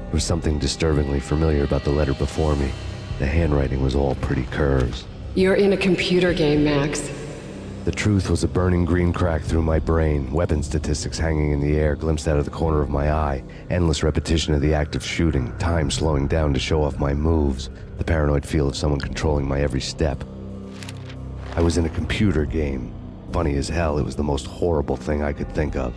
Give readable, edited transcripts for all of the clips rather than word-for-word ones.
There was something disturbingly familiar about the letter before me. The handwriting was all pretty curves. You're in a computer game, Max. The truth was a burning green crack through my brain, weapon statistics hanging in the air, glimpsed out of the corner of my eye, endless repetition of the act of shooting, time slowing down to show off my moves, the paranoid feel of someone controlling my every step. I was in a computer game. Funny as hell, it was the most horrible thing I could think of.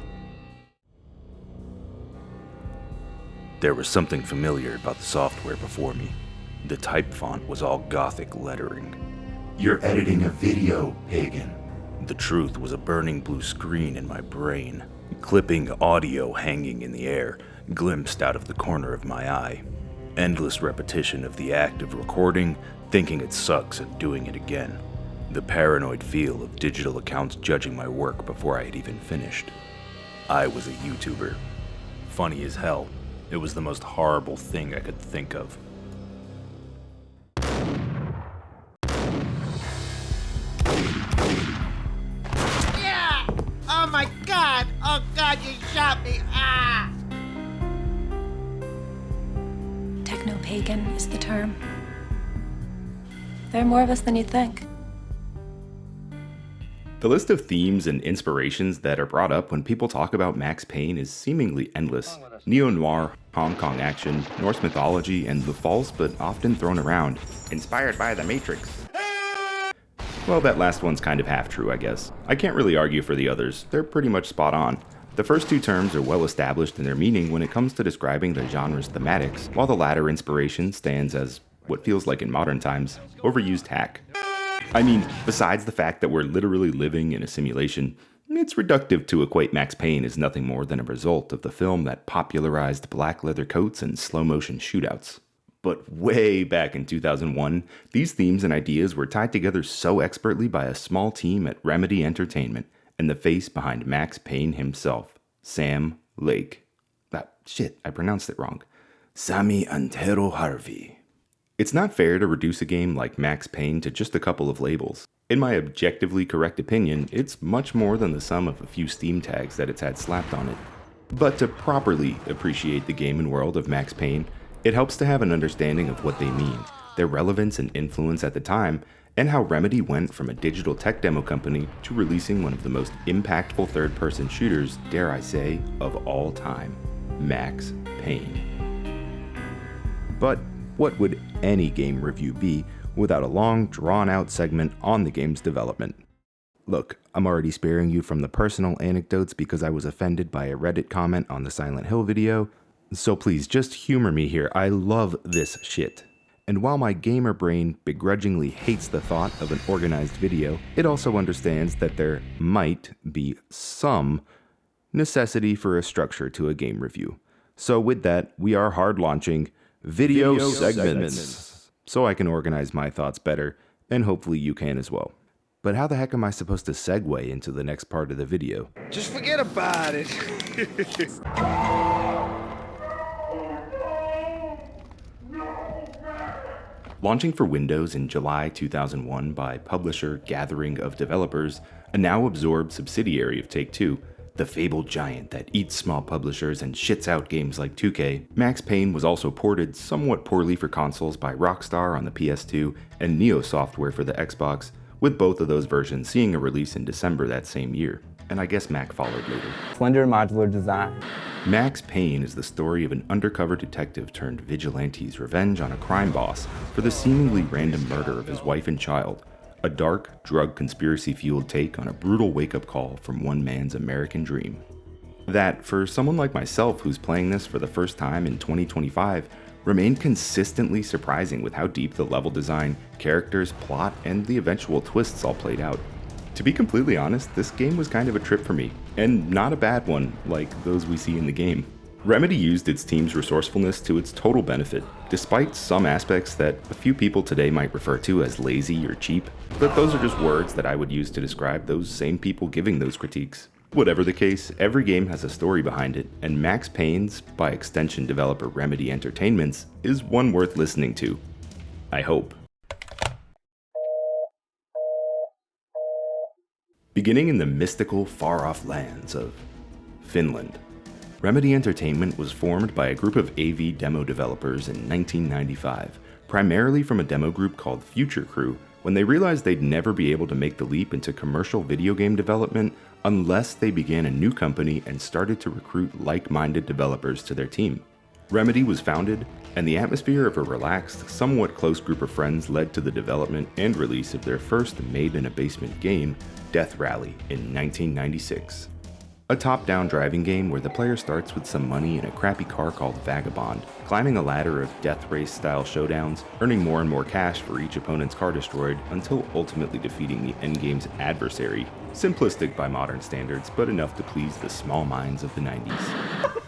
There was something familiar about the software before me. The type font was all gothic lettering. You're editing a video, Pagan. The truth was a burning blue screen in my brain, clipping audio hanging in the air, glimpsed out of the corner of my eye. Endless repetition of the act of recording, thinking it sucks and doing it again. The paranoid feel of digital accounts judging my work before I had even finished. I was a YouTuber. Funny as hell, it was the most horrible thing I could think of. Oh God, you shot me! Ah! Techno-pagan is the term. There are more of us than you think. The list of themes and inspirations that are brought up when people talk about Max Payne is seemingly endless. Neo-noir, Hong Kong action, Norse mythology, and the false but often thrown around, inspired by the Matrix. Well, that last one's kind of half true, I guess. I can't really argue for the others, they're pretty much spot on. The first two terms are well established in their meaning when it comes to describing the genre's thematics, while the latter inspiration stands as, what feels like in modern times, overused hack. I mean, besides the fact that we're literally living in a simulation, it's reductive to equate Max Payne as nothing more than a result of the film that popularized black leather coats and slow-motion shootouts. But way back in 2001, these themes and ideas were tied together so expertly by a small team at Remedy Entertainment and the face behind Max Payne himself, Sam Lake. I pronounced it wrong. Sami Antero Harvey. It's not fair to reduce a game like Max Payne to just a couple of labels. In my objectively correct opinion, it's much more than the sum of a few Steam tags that it's had slapped on it. But to properly appreciate the game and world of Max Payne, it helps to have an understanding of what they mean, their relevance and influence at the time, and how Remedy went from a digital tech demo company to releasing one of the most impactful third-person shooters, dare I say, of all time, Max Payne. But what would any game review be without a long, drawn-out segment on the game's development? Look, I'm already sparing you from the personal anecdotes because I was offended by a Reddit comment on the Silent Hill video, so please just humor me here. I love this shit. And while my gamer brain begrudgingly hates the thought of an organized video, it also understands that there might be some necessity for a structure to a game review. So with that, we are hard launching video segments, so I can organize my thoughts better, and hopefully you can as well. But how the heck am I supposed to segue into the next part of the video? Just forget about it. Launching for Windows in July 2001 by publisher Gathering of Developers, a now absorbed subsidiary of Take Two, the fabled giant that eats small publishers and shits out games like 2K, Max Payne was also ported somewhat poorly for consoles by Rockstar on the PS2 and Neo Software for the Xbox, with both of those versions seeing a release in December that same year, and I guess Mac followed later. Slender modular design. Max Payne is the story of an undercover detective turned vigilante's revenge on a crime boss for the seemingly random murder of his wife and child, a dark, drug conspiracy-fueled take on a brutal wake-up call from one man's American dream. That, for someone like myself who's playing this for the first time in 2025, remained consistently surprising with how deep the level design, characters, plot, and the eventual twists all played out. To be completely honest, this game was kind of a trip for me, and not a bad one like those we see in the game. Remedy used its team's resourcefulness to its total benefit, despite some aspects that a few people today might refer to as lazy or cheap, but those are just words that I would use to describe those same people giving those critiques. Whatever the case, every game has a story behind it, and Max Payne's, by extension developer Remedy Entertainment's, is one worth listening to. I hope. Beginning in the mystical, far-off lands of Finland. Remedy Entertainment was formed by a group of AV demo developers in 1995, primarily from a demo group called Future Crew, when they realized they'd never be able to make the leap into commercial video game development unless they began a new company and started to recruit like-minded developers to their team. Remedy was founded, and the atmosphere of a relaxed, somewhat close group of friends led to the development and release of their first made-in-a-basement game, Death Rally, in 1996. A top-down driving game where the player starts with some money in a crappy car called Vagabond, climbing a ladder of death race-style showdowns, earning more and more cash for each opponent's car destroyed, until ultimately defeating the endgame's adversary. Simplistic by modern standards, but enough to please the small minds of the 90s.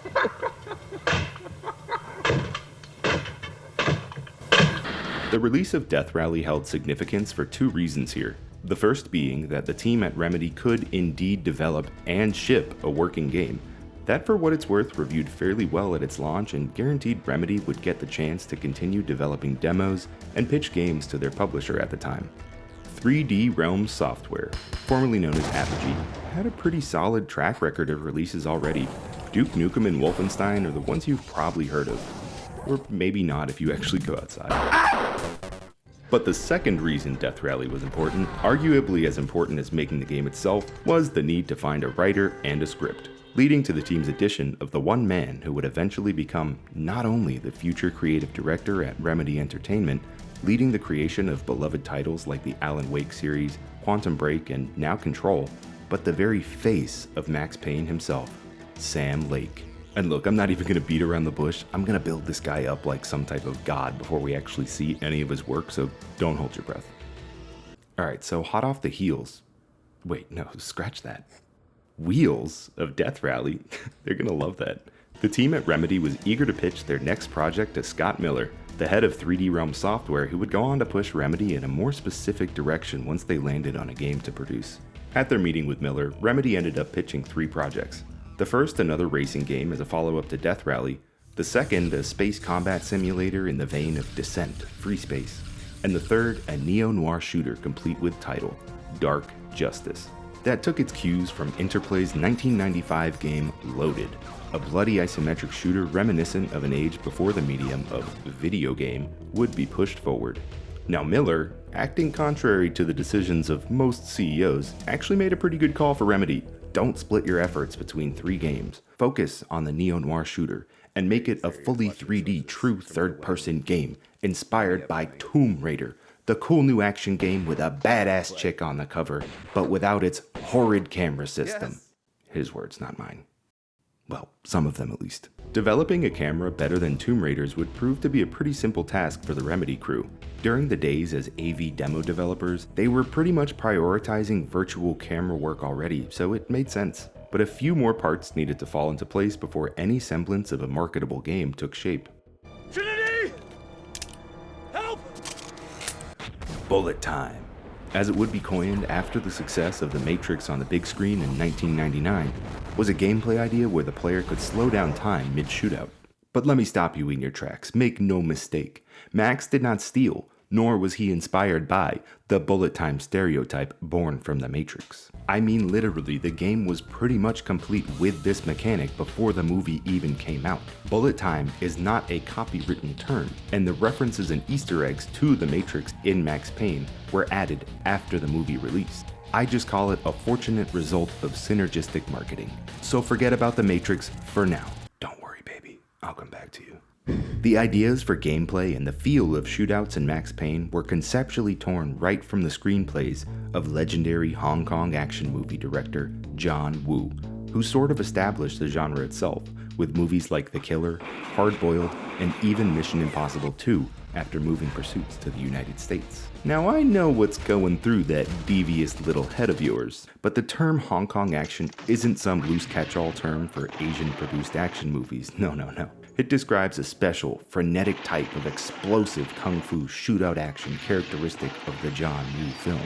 The release of Death Rally held significance for two reasons here. The first being that the team at Remedy could indeed develop and ship a working game. That, for what it's worth, reviewed fairly well at its launch and guaranteed Remedy would get the chance to continue developing demos and pitch games to their publisher at the time. 3D Realms Software, formerly known as Apogee, had a pretty solid track record of releases already. Duke Nukem and Wolfenstein are the ones you've probably heard of. Or maybe not if you actually go outside. But the second reason Death Rally was important, arguably as important as making the game itself, was the need to find a writer and a script, leading to the team's addition of the one man who would eventually become not only the future creative director at Remedy Entertainment, leading the creation of beloved titles like the Alan Wake series, Quantum Break, and now Control, but the very face of Max Payne himself, Sam Lake. And look, I'm not even going to beat around the bush. I'm going to build this guy up like some type of god before we actually see any of his work, so don't hold your breath. Alright, so hot off the heels. Wait, no, scratch that. Wheels of Death Rally. They're going to love that. The team at Remedy was eager to pitch their next project to Scott Miller, the head of 3D Realms Software, who would go on to push Remedy in a more specific direction once they landed on a game to produce. At their meeting with Miller, Remedy ended up pitching 3 projects. The first, another racing game as a follow-up to Death Rally. The second, a space combat simulator in the vein of Descent, Free Space. And the third, a neo-noir shooter complete with title, Dark Justice. That took its cues from Interplay's 1995 game Loaded, a bloody isometric shooter reminiscent of an age before the medium of video game would be pushed forward. Now Miller, acting contrary to the decisions of most CEOs, actually made a pretty good call for Remedy. Don't split your efforts between 3 games. Focus on the neo-noir shooter and make it a fully 3D true third-person game inspired by Tomb Raider, the cool new action game with a badass chick on the cover, but without its horrid camera system. His words, not mine. Well, some of them at least. Developing a camera better than Tomb Raider's would prove to be a pretty simple task for the Remedy crew. During the days as AV demo developers, they were pretty much prioritizing virtual camera work already, so it made sense. But a few more parts needed to fall into place before any semblance of a marketable game took shape. Trinity! Help! Bullet time. As it would be coined after the success of The Matrix on the big screen in 1999, was a gameplay idea where the player could slow down time mid-shootout. But let me stop you in your tracks, make no mistake. Max did not steal, nor was he inspired by the bullet time stereotype born from The Matrix. I mean literally, the game was pretty much complete with this mechanic before the movie even came out. Bullet time is not a copywritten term, and the references and Easter eggs to The Matrix in Max Payne were added after the movie released. I just call it a fortunate result of synergistic marketing. So forget about The Matrix for now. Don't worry, baby, I'll come back to you. The ideas for gameplay and the feel of shootouts in Max Payne were conceptually torn right from the screenplays of legendary Hong Kong action movie director John Woo, who sort of established the genre itself with movies like The Killer, Hard Boiled, and even Mission Impossible 2 after moving pursuits to the United States. Now I know what's going through that devious little head of yours, but the term Hong Kong action isn't some loose catch-all term for Asian-produced action movies. No. It describes a special, frenetic type of explosive kung fu shootout action characteristic of the John Woo films,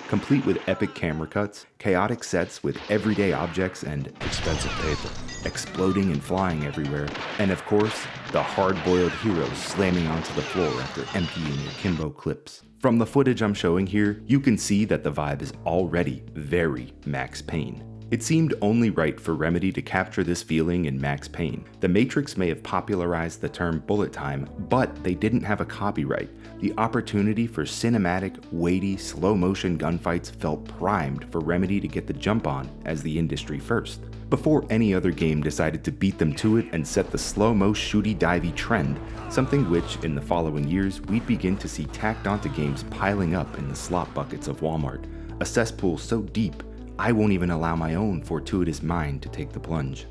complete with epic camera cuts, chaotic sets with everyday objects and Expensive paper. exploding and flying everywhere, and of course, the hard-boiled heroes slamming onto the floor after emptying your Kimbo clips. From the footage I'm showing here, you can see that the vibe is already very Max Payne. It seemed only right for Remedy to capture this feeling in Max Payne. The Matrix may have popularized the term bullet time, but they didn't have a copyright. The opportunity for cinematic, weighty, slow-motion gunfights felt primed for Remedy to get the jump on as the industry first. Before any other game decided to beat them to it and set the slow-mo shooty-divey trend, something which, in the following years, we'd begin to see tacked onto games piling up in the slop buckets of Walmart, a cesspool so deep, I won't even allow my own fortuitous mind to take the plunge.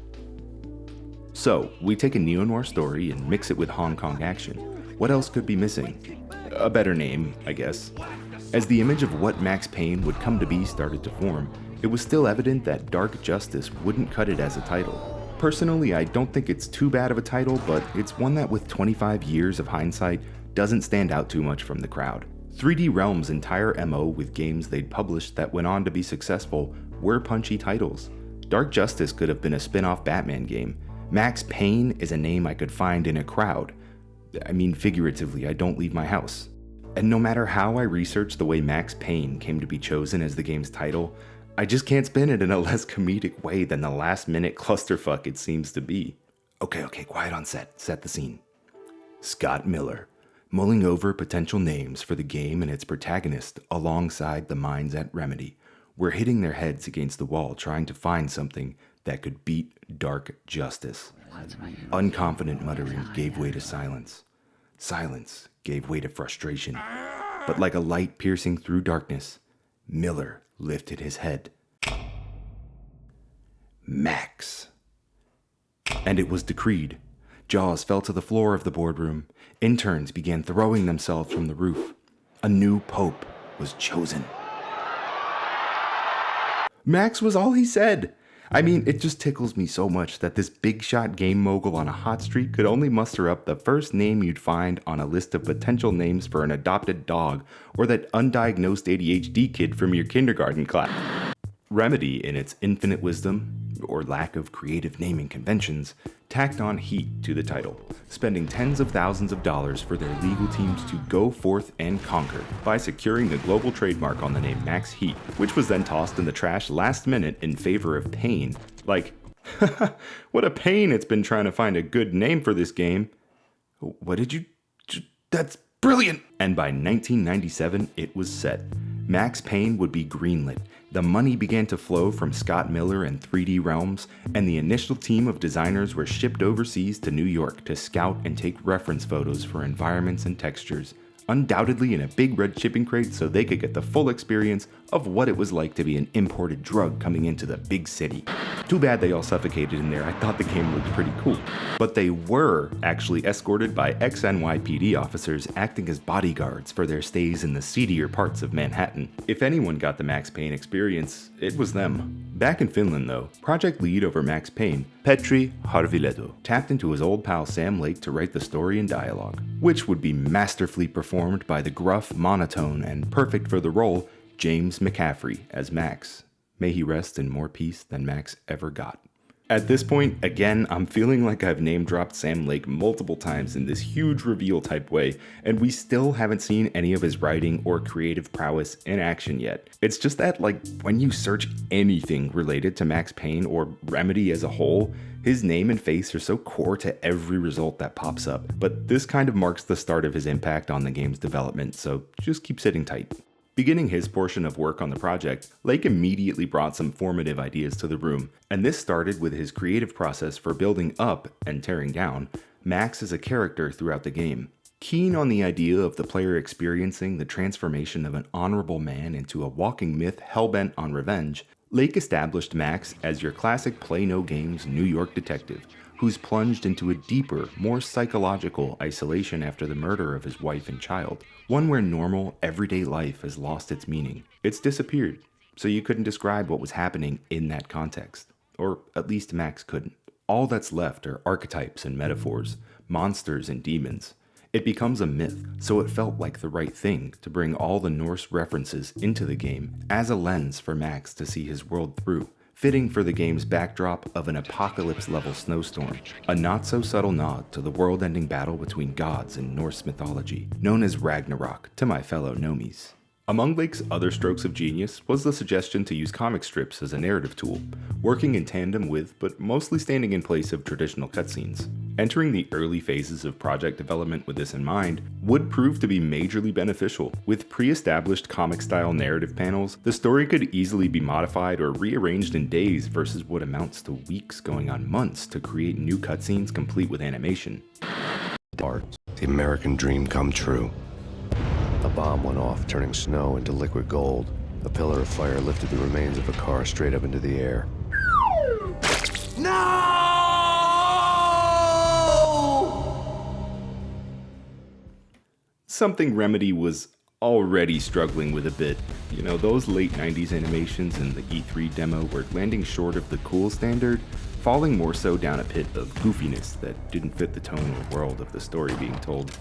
So, we take a neo-noir story and mix it with Hong Kong action. What else could be missing? A better name, I guess. As the image of what Max Payne would come to be started to form, it was still evident that Dark Justice wouldn't cut it as a title. Personally, I don't think it's too bad of a title, but it's one that with 25 years of hindsight doesn't stand out too much from the crowd. 3D Realms' entire MO with games they'd published that went on to be successful were punchy titles. Dark Justice could have been a spin-off Batman game. Max Payne is a name I could find in a crowd. I mean, figuratively, I don't leave my house. And no matter how I research the way Max Payne came to be chosen as the game's title, I just can't spin it in a less comedic way than the last-minute clusterfuck it seems to be. Okay, quiet on set. Set the scene. Scott Miller, mulling over potential names for the game and its protagonist alongside the minds at Remedy, were hitting their heads against the wall trying to find something that could beat Dark Justice. Unconfident muttering gave way to silence. Silence gave way to frustration. But like a light piercing through darkness, Miller lifted his head. Max. And it was decreed. Jaws fell to the floor of the boardroom. Interns began throwing themselves from the roof. A new pope was chosen. Max was all he said. I mean, it just tickles me so much that this big shot game mogul on a hot streak could only muster up the first name you'd find on a list of potential names for an adopted dog or that undiagnosed ADHD kid from your kindergarten class. Remedy, in its infinite wisdom, or lack of creative naming conventions, tacked on heat to the title, spending tens of thousands of dollars for their legal teams to go forth and conquer by securing the global trademark on the name Max Heat, which was then tossed in the trash last minute in favor of Payne. Like, what a pain it's been trying to find a good name for this game. What did you... That's brilliant! And by 1997, it was set. Max Payne would be greenlit. The money began to flow from Scott Miller and 3D Realms, and the initial team of designers were shipped overseas to New York to scout and take reference photos for environments and textures, undoubtedly in a big red shipping crate so they could get the full experience of what it was like to be an imported drug coming into the big city. Too bad they all suffocated in there. I thought the game looked pretty cool. But they were actually escorted by ex-NYPD officers acting as bodyguards for their stays in the seedier parts of Manhattan. If anyone got the Max Payne experience, it was them. Back in Finland though, project lead over Max Payne, Petri Harvileto, tapped into his old pal Sam Lake to write the story and dialogue, which would be masterfully performed by the gruff, monotone, and perfect for the role, James McCaffrey as Max. May he rest in more peace than Max ever got. At this point, again, I'm feeling like I've name-dropped Sam Lake multiple times in this huge reveal type way, and we still haven't seen any of his writing or creative prowess in action yet. It's just that, like, when you search anything related to Max Payne or Remedy as a whole, his name and face are so core to every result that pops up, but this kind of marks the start of his impact on the game's development, so just keep sitting tight. Beginning his portion of work on the project, Lake immediately brought some formative ideas to the room, and this started with his creative process for building up, and tearing down, Max as a character throughout the game. Keen on the idea of the player experiencing the transformation of an honorable man into a walking myth hellbent on revenge, Lake established Max as your classic play-no-games New York detective, who's plunged into a deeper, more psychological isolation after the murder of his wife and child. One where normal, everyday life has lost its meaning. It's disappeared, so you couldn't describe what was happening in that context. Or at least Max couldn't. All that's left are archetypes and metaphors, monsters and demons. It becomes a myth, so it felt like the right thing to bring all the Norse references into the game as a lens for Max to see his world through, fitting for the game's backdrop of an apocalypse-level snowstorm, a not-so-subtle nod to the world-ending battle between gods in Norse mythology, known as Ragnarok to my fellow Nomies. Among Lake's other strokes of genius was the suggestion to use comic strips as a narrative tool, working in tandem with, but mostly standing in place of traditional cutscenes. Entering the early phases of project development with this in mind would prove to be majorly beneficial. With pre-established comic-style narrative panels, the story could easily be modified or rearranged in days versus what amounts to weeks going on months to create new cutscenes complete with animation. Art, the American dream come true. A bomb went off, turning snow into liquid gold. A pillar of fire lifted the remains of a car straight up into the air. No! Something Remedy was already struggling with a bit. You know, those late 90s animations in the E3 demo were landing short of the cool standard, falling more so down a pit of goofiness that didn't fit the tone or world of the story being told.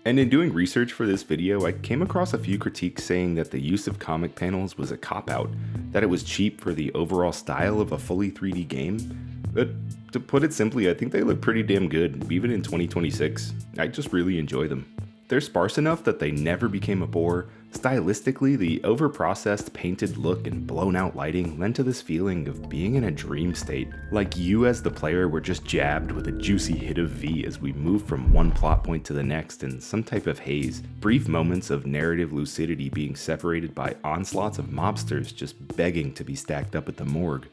And in doing research for this video, I came across a few critiques saying that the use of comic panels was a cop-out, that it was cheap for the overall style of a fully 3D game. But to put it simply, I think they look pretty damn good, even in 2026. I just really enjoy them. They're sparse enough that they never became a bore. Stylistically, the over-processed painted look and blown-out lighting lent to this feeling of being in a dream state, like you as the player were just jabbed with a juicy hit of V as we move from one plot point to the next in some type of haze, brief moments of narrative lucidity being separated by onslaughts of mobsters just begging to be stacked up at the morgue.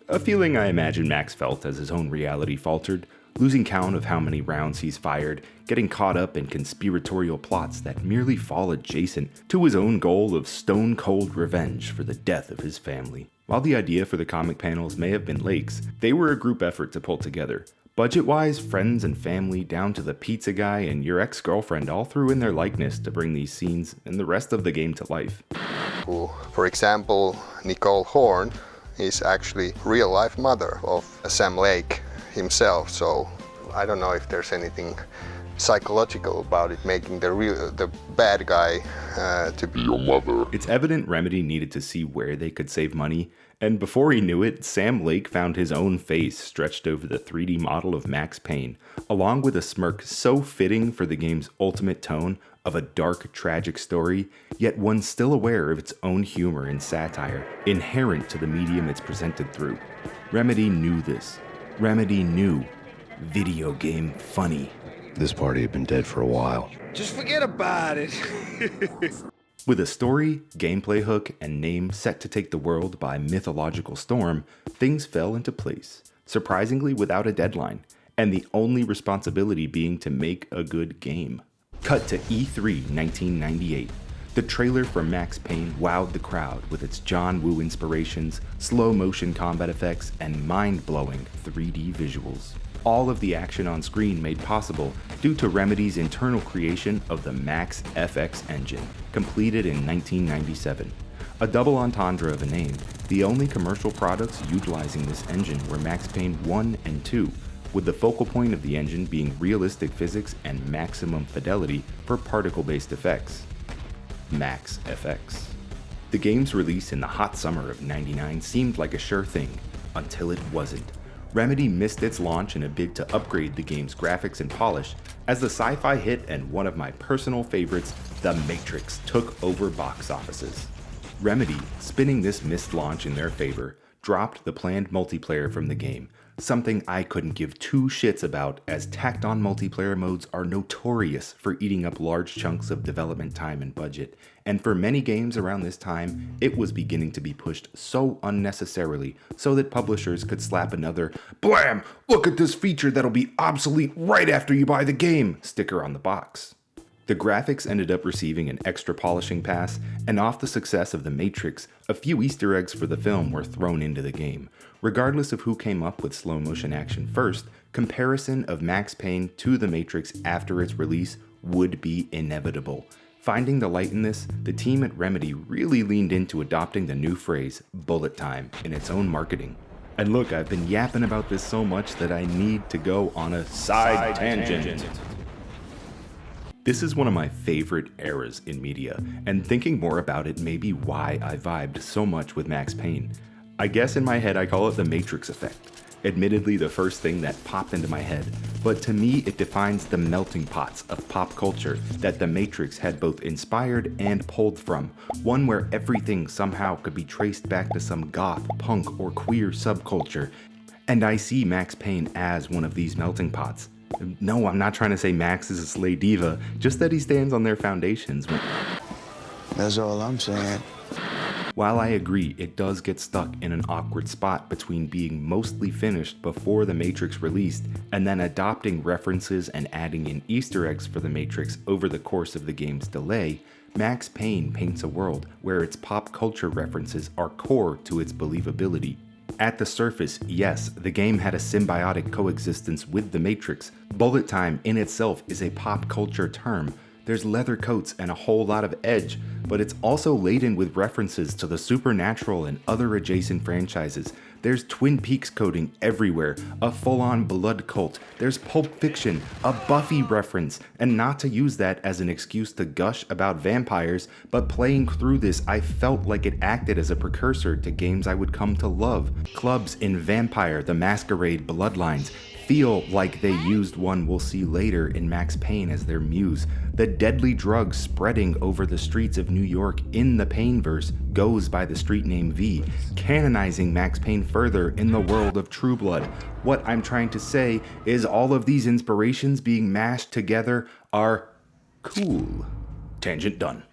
A feeling I imagine Max felt as his own reality faltered, losing count of how many rounds he's fired, getting caught up in conspiratorial plots that merely fall adjacent to his own goal of stone-cold revenge for the death of his family. While the idea for the comic panels may have been Lake's, they were a group effort to pull together. Budget-wise, friends and family down to the pizza guy and your ex-girlfriend all threw in their likeness to bring these scenes and the rest of the game to life. For example, Nicole Horn is actually real-life mother of Sam Lake himself, so I don't know if there's anything psychological about it making the bad guy to be your mother. It's evident Remedy needed to see where they could save money, and before he knew it, Sam Lake found his own face stretched over the 3D model of Max Payne, along with a smirk so fitting for the game's ultimate tone of a dark, tragic story, yet one still aware of its own humor and satire, inherent to the medium it's presented through. Remedy knew this. Remedy knew. Video game funny. This party had been dead for a while. Just forget about it. With a story, gameplay hook, and name set to take the world by mythological storm, things fell into place, surprisingly without a deadline, and the only responsibility being to make a good game. Cut to E3 1998. The trailer for Max Payne wowed the crowd with its John Woo inspirations, slow-motion combat effects, and mind-blowing 3D visuals. All of the action on screen made possible due to Remedy's internal creation of the Max FX engine, completed in 1997. A double entendre of a name, the only commercial products utilizing this engine were Max Payne 1 and 2, with the focal point of the engine being realistic physics and maximum fidelity for particle-based effects. Max FX. The game's release in the hot summer of '99 seemed like a sure thing, until it wasn't. Remedy missed its launch in a bid to upgrade the game's graphics and polish, as the sci-fi hit and one of my personal favorites, The Matrix, took over box offices. Remedy, spinning this missed launch in their favor, dropped the planned multiplayer from the game, something I couldn't give two shits about, as tacked-on multiplayer modes are notorious for eating up large chunks of development time and budget, and for many games around this time, it was beginning to be pushed so unnecessarily so that publishers could slap another "Blam! Look at this feature that'll be obsolete right after you buy the game" sticker on the box. The graphics ended up receiving an extra polishing pass, and off the success of The Matrix, a few Easter eggs for the film were thrown into the game. Regardless of who came up with slow motion action first, comparison of Max Payne to The Matrix after its release would be inevitable. Finding the light in this, the team at Remedy really leaned into adopting the new phrase, bullet time, in its own marketing. And look, I've been yapping about this so much that I need to go on a side tangent. This is one of my favorite eras in media, and thinking more about it may be why I vibed so much with Max Payne. I guess in my head I call it the Matrix effect. admittedly the first thing that popped into my head, but to me it defines the melting pots of pop culture that The Matrix had both inspired and pulled from, one where everything somehow could be traced back to some goth, punk, or queer subculture, and I see Max Payne as one of these melting pots. No, I'm not trying to say Max is a slay diva, just that he stands on their foundations. That's all I'm saying. While I agree it does get stuck in an awkward spot between being mostly finished before The Matrix released and then adopting references and adding in Easter eggs for The Matrix over the course of the game's delay, Max Payne paints a world where its pop culture references are core to its believability. At the surface, yes, the game had a symbiotic coexistence with The Matrix. Bullet time in itself is a pop culture term. There's leather coats and a whole lot of edge, but it's also laden with references to the supernatural and other adjacent franchises. There's Twin Peaks coding everywhere, a full-on blood cult, there's Pulp Fiction, a Buffy reference, and not to use that as an excuse to gush about vampires, but playing through this I felt like it acted as a precursor to games I would come to love. Clubs in Vampire the Masquerade Bloodlines feel like they used one we'll see later in Max Payne as their muse. The deadly drug spreading over the streets of New York in the Payneverse goes by the street name V, canonizing Max Payne further in the world of True Blood. What I'm trying to say is all of these inspirations being mashed together are cool. Tangent done.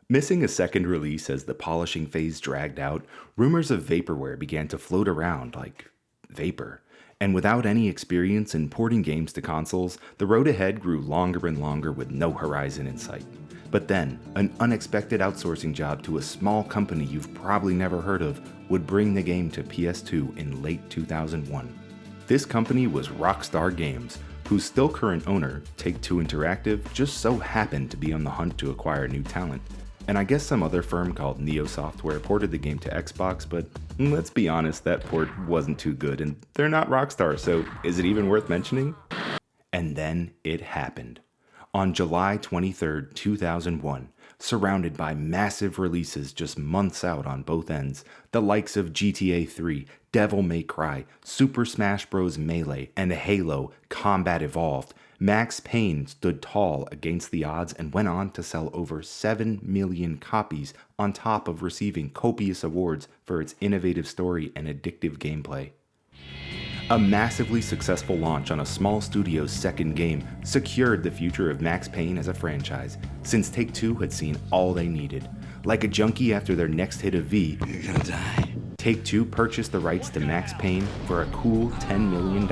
Missing a second release as the polishing phase dragged out, rumors of vaporware began to float around like vapor. And without any experience in porting games to consoles, the road ahead grew longer and longer with no horizon in sight. But then, an unexpected outsourcing job to a small company you've probably never heard of would bring the game to PS2 in late 2001. This company was Rockstar Games, whose still current owner, Take Two Interactive, just so happened to be on the hunt to acquire new talent. And I guess some other firm called Neo Software ported the game to Xbox, but let's be honest, that port wasn't too good, and they're not Rockstar, so is it even worth mentioning? And then it happened. On July 23rd, 2001, surrounded by massive releases just months out on both ends, the likes of GTA 3, Devil May Cry, Super Smash Bros. Melee, and Halo Combat Evolved, Max Payne stood tall against the odds and went on to sell over 7 million copies on top of receiving copious awards for its innovative story and addictive gameplay. A massively successful launch on a small studio's second game secured the future of Max Payne as a franchise, since Take Two had seen all they needed. Like a junkie after their next hit of V, You're gonna die. Take Two purchased the rights to Max Payne for a cool $10 million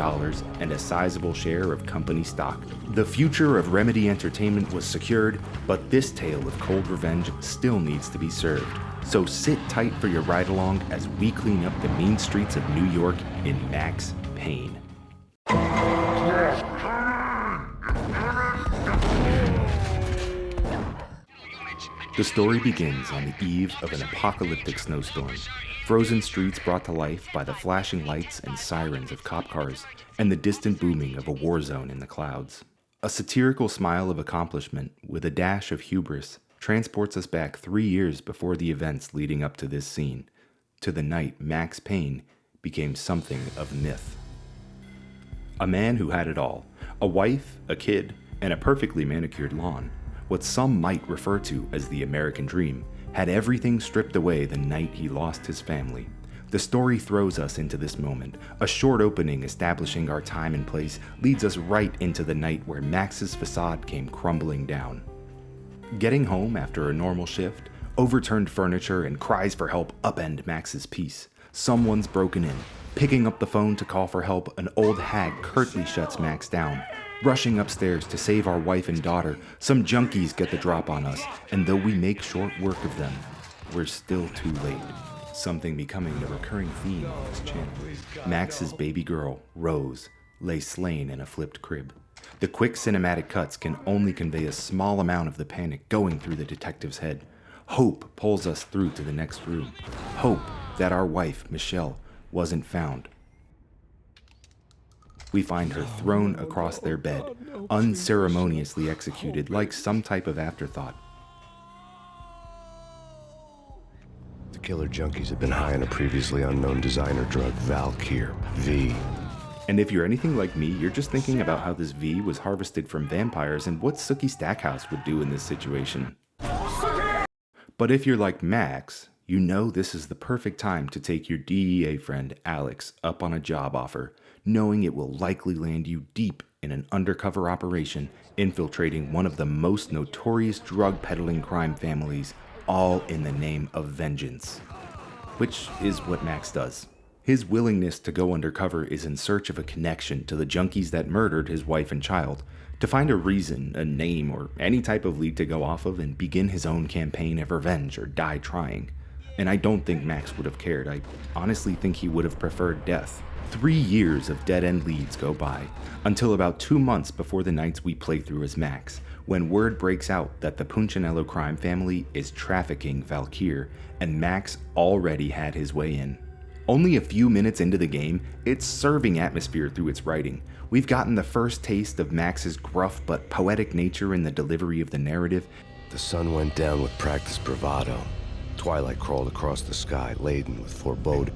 and a sizable share of company stock. The future of Remedy Entertainment was secured, but this tale of cold revenge still needs to be served. So sit tight for your ride-along as we clean up the mean streets of New York in Max Payne. The story begins on the eve of an apocalyptic snowstorm. Frozen streets brought to life by the flashing lights and sirens of cop cars, and the distant booming of a war zone in the clouds. A satirical smile of accomplishment, with a dash of hubris, transports us back 3 years before the events leading up to this scene, to the night Max Payne became something of myth. A man who had it all, a wife, a kid, and a perfectly manicured lawn, what some might refer to as the American dream, had everything stripped away the night he lost his family. The story throws us into this moment. A short opening establishing our time and place leads us right into the night where Max's facade came crumbling down. Getting home after a normal shift, overturned furniture and cries for help upend Max's peace. Someone's broken in. Picking up the phone to call for help, an old hag curtly shuts Max down. Rushing upstairs to save our wife and daughter, some junkies get the drop on us, and though we make short work of them, we're still too late. Something becoming a recurring theme on this channel. Max's baby girl, Rose, lay slain in a flipped crib. The quick cinematic cuts can only convey a small amount of the panic going through the detective's head. Hope pulls us through to the next room. Hope that our wife, Michelle, wasn't found. We find her thrown across their bed, unceremoniously executed like some type of afterthought. The killer junkies had been high on a previously unknown designer drug, Valkyr, V. And if you're anything like me, you're just thinking about how this V was harvested from vampires and what Sookie Stackhouse would do in this situation. But if you're like Max, you know this is the perfect time to take your DEA friend Alex up on a job offer, knowing it will likely land you deep in an undercover operation infiltrating one of the most notorious drug peddling crime families, all in the name of vengeance. Which is what Max does. His willingness to go undercover is in search of a connection to the junkies that murdered his wife and child, to find a reason, a name, or any type of lead to go off of and begin his own campaign of revenge or die trying. And I don't think Max would have cared. I honestly think he would have preferred death. 3 years of dead-end leads go by, until about 2 months before the nights we play through as Max, when word breaks out that the Punchinello crime family is trafficking Valkyr, and Max already had his way in. Only a few minutes into the game, it's serving atmosphere through its writing. We've gotten the first taste of Max's gruff but poetic nature in the delivery of the narrative. The sun went down with practiced bravado. Twilight crawled across the sky, laden with foreboding.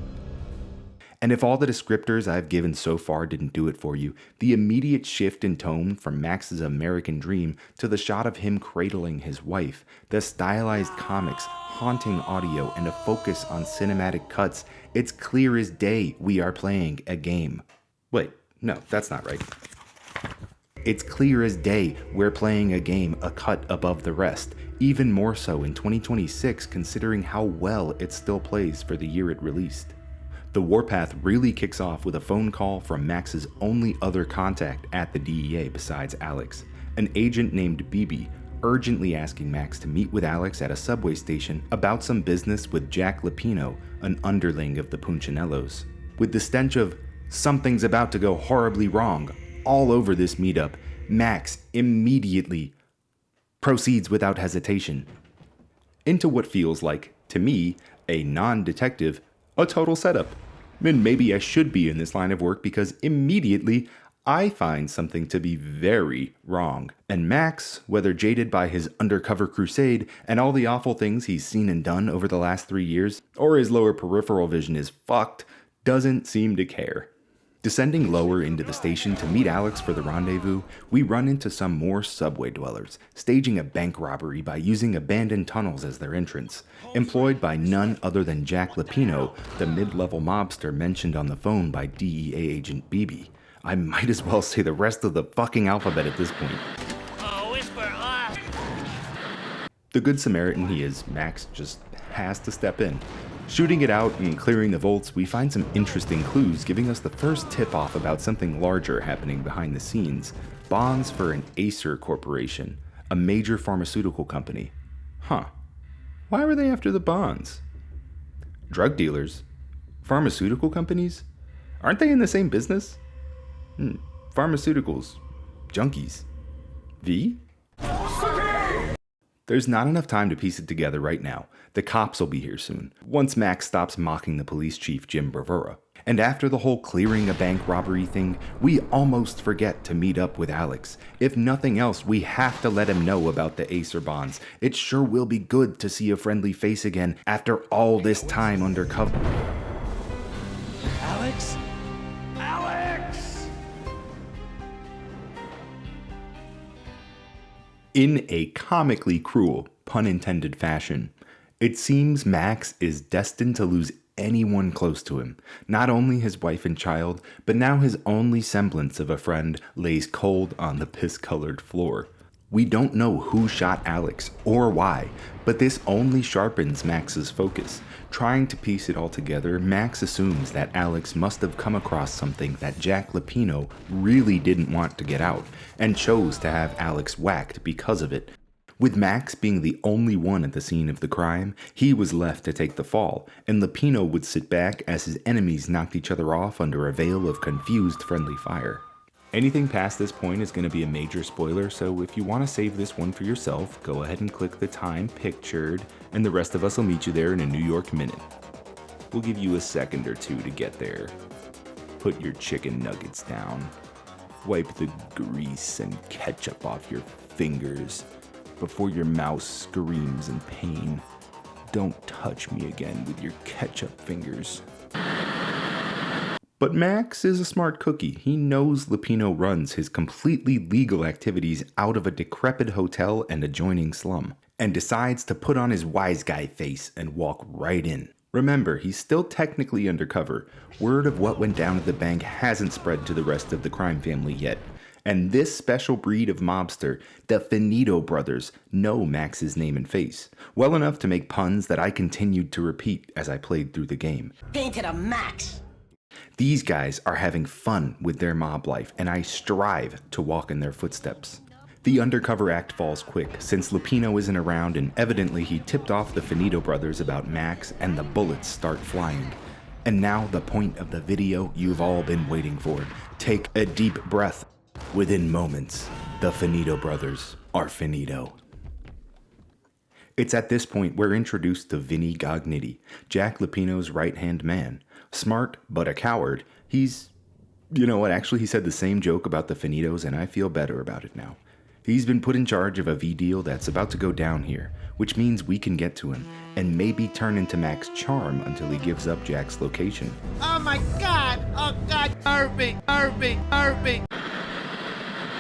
And if all the descriptors I've given so far didn't do it for you, the immediate shift in tone from Max's American dream to the shot of him cradling his wife, the stylized comics, haunting audio, and a focus on cinematic cuts, it's clear as day we are playing a game. Wait, no, that's not right. It's clear as day we're playing a game a cut above the rest, even more so in 2026 considering how well it still plays for the year it released. The warpath really kicks off with a phone call from Max's only other contact at the DEA besides Alex, an agent named Bibi, urgently asking Max to meet with Alex at a subway station about some business with Jack Lupino, an underling of the Punchinellos. With the stench of "something's about to go horribly wrong" all over this meetup, Max immediately proceeds without hesitation into what feels like, to me, a non-detective, a total setup. And maybe I should be in this line of work because immediately I find something to be very wrong. And Max, whether jaded by his undercover crusade and all the awful things he's seen and done over the last 3 years, or his lower peripheral vision is fucked, doesn't seem to care. Descending lower into the station to meet Alex for the rendezvous, we run into some more subway dwellers, staging a bank robbery by using abandoned tunnels as their entrance, employed by none other than Jack Lupino, the mid-level mobster mentioned on the phone by DEA agent Bibi. I might as well say the rest of the fucking alphabet at this point. Oh, whisper, ah! The good Samaritan he is, Max just has to step in. Shooting it out and clearing the vaults, we find some interesting clues giving us the first tip-off about something larger happening behind the scenes. Bonds for an Acer Corporation, a major pharmaceutical company. Huh. Why were they after the bonds? Drug dealers? Pharmaceutical companies? Aren't they in the same business? Pharmaceuticals. Junkies. V? There's not enough time to piece it together right now. The cops will be here soon, once Max stops mocking the police chief Jim Bravura. And after the whole clearing a bank robbery thing, we almost forget to meet up with Alex. If nothing else, we have to let him know about the Acer bonds. It sure will be good to see a friendly face again after all this time undercover. Alex? Alex! In a comically cruel, pun intended fashion, it seems Max is destined to lose anyone close to him. Not only his wife and child, but now his only semblance of a friend lays cold on the piss-colored floor. We don't know who shot Alex or why, but this only sharpens Max's focus. Trying to piece it all together, Max assumes that Alex must have come across something that Jack Lupino really didn't want to get out, and chose to have Alex whacked because of it. With Max being the only one at the scene of the crime, he was left to take the fall, and Lupino would sit back as his enemies knocked each other off under a veil of confused friendly fire. Anything past this point is going to be a major spoiler, so if you want to save this one for yourself, go ahead and click the time pictured, and the rest of us will meet you there in a New York minute. We'll give you a second or two to get there. Put your chicken nuggets down. Wipe the grease and ketchup off your fingers before your mouse screams in pain. Don't touch me again with your ketchup fingers. But Max is a smart cookie. He knows Lupino runs his completely legal activities out of a decrepit hotel and adjoining slum, and decides to put on his wise guy face and walk right in. Remember, he's still technically undercover. Word of what went down at the bank hasn't spread to the rest of the crime family yet. And this special breed of mobster, the Finito brothers, know Max's name and face, well enough to make puns that I continued to repeat as I played through the game. Payne to the max. These guys are having fun with their mob life, and I strive to walk in their footsteps. The undercover act falls quick, since Lupino isn't around and evidently he tipped off the Finito brothers about Max, and the bullets start flying. And now the point of the video you've all been waiting for. Take a deep breath. Within moments, the Finito brothers are finito. It's at this point we're introduced to Vinny Gognitti, Jack Lupino's right-hand man. Smart, but a coward. He's... You know what, actually he said the same joke about the Finitos and I feel better about it now. He's been put in charge of a V deal that's about to go down here, which means we can get to him, and maybe turn into Mac's charm until he gives up Jack's location. Oh my god! Oh god! Irving! Irving! Irving!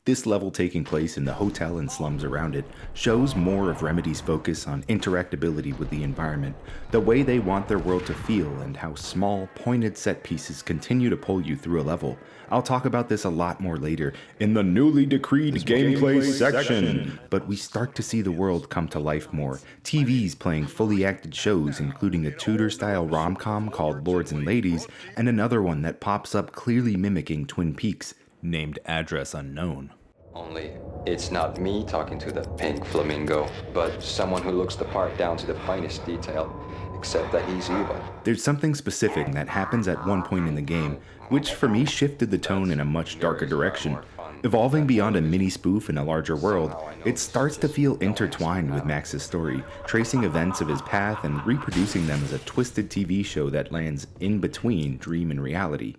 This level taking place in the hotel and slums around it shows more of Remedy's focus on interactability with the environment, the way they want their world to feel, and how small, pointed set pieces continue to pull you through a level. I'll talk about this a lot more later in the newly decreed gameplay section. But we start to see the world come to life more. TV's playing fully acted shows, including a Tudor-style rom-com called Lords and Ladies, and another one that pops up clearly mimicking Twin Peaks, named Address Unknown. Only it's not me talking to the pink flamingo, but someone who looks the part down to the finest detail, except that he's evil. There's something specific that happens at one point in the game, which for me shifted the tone in a much darker direction. Evolving beyond a mini spoof in a larger world, it starts to feel intertwined with Max's story, tracing events of his path and reproducing them as a twisted TV show that lands in between dream and reality.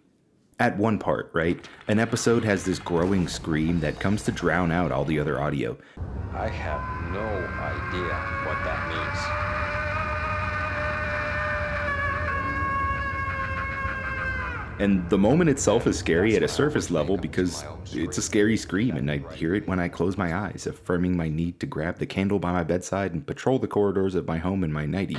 At one part, right, an episode has this growing scream that comes to drown out all the other audio. I have no idea what that means. And the moment itself is scary at a surface level because it's a scary scream, and I hear it when I close my eyes, affirming my need to grab the candle by my bedside and patrol the corridors of my home in my nightie.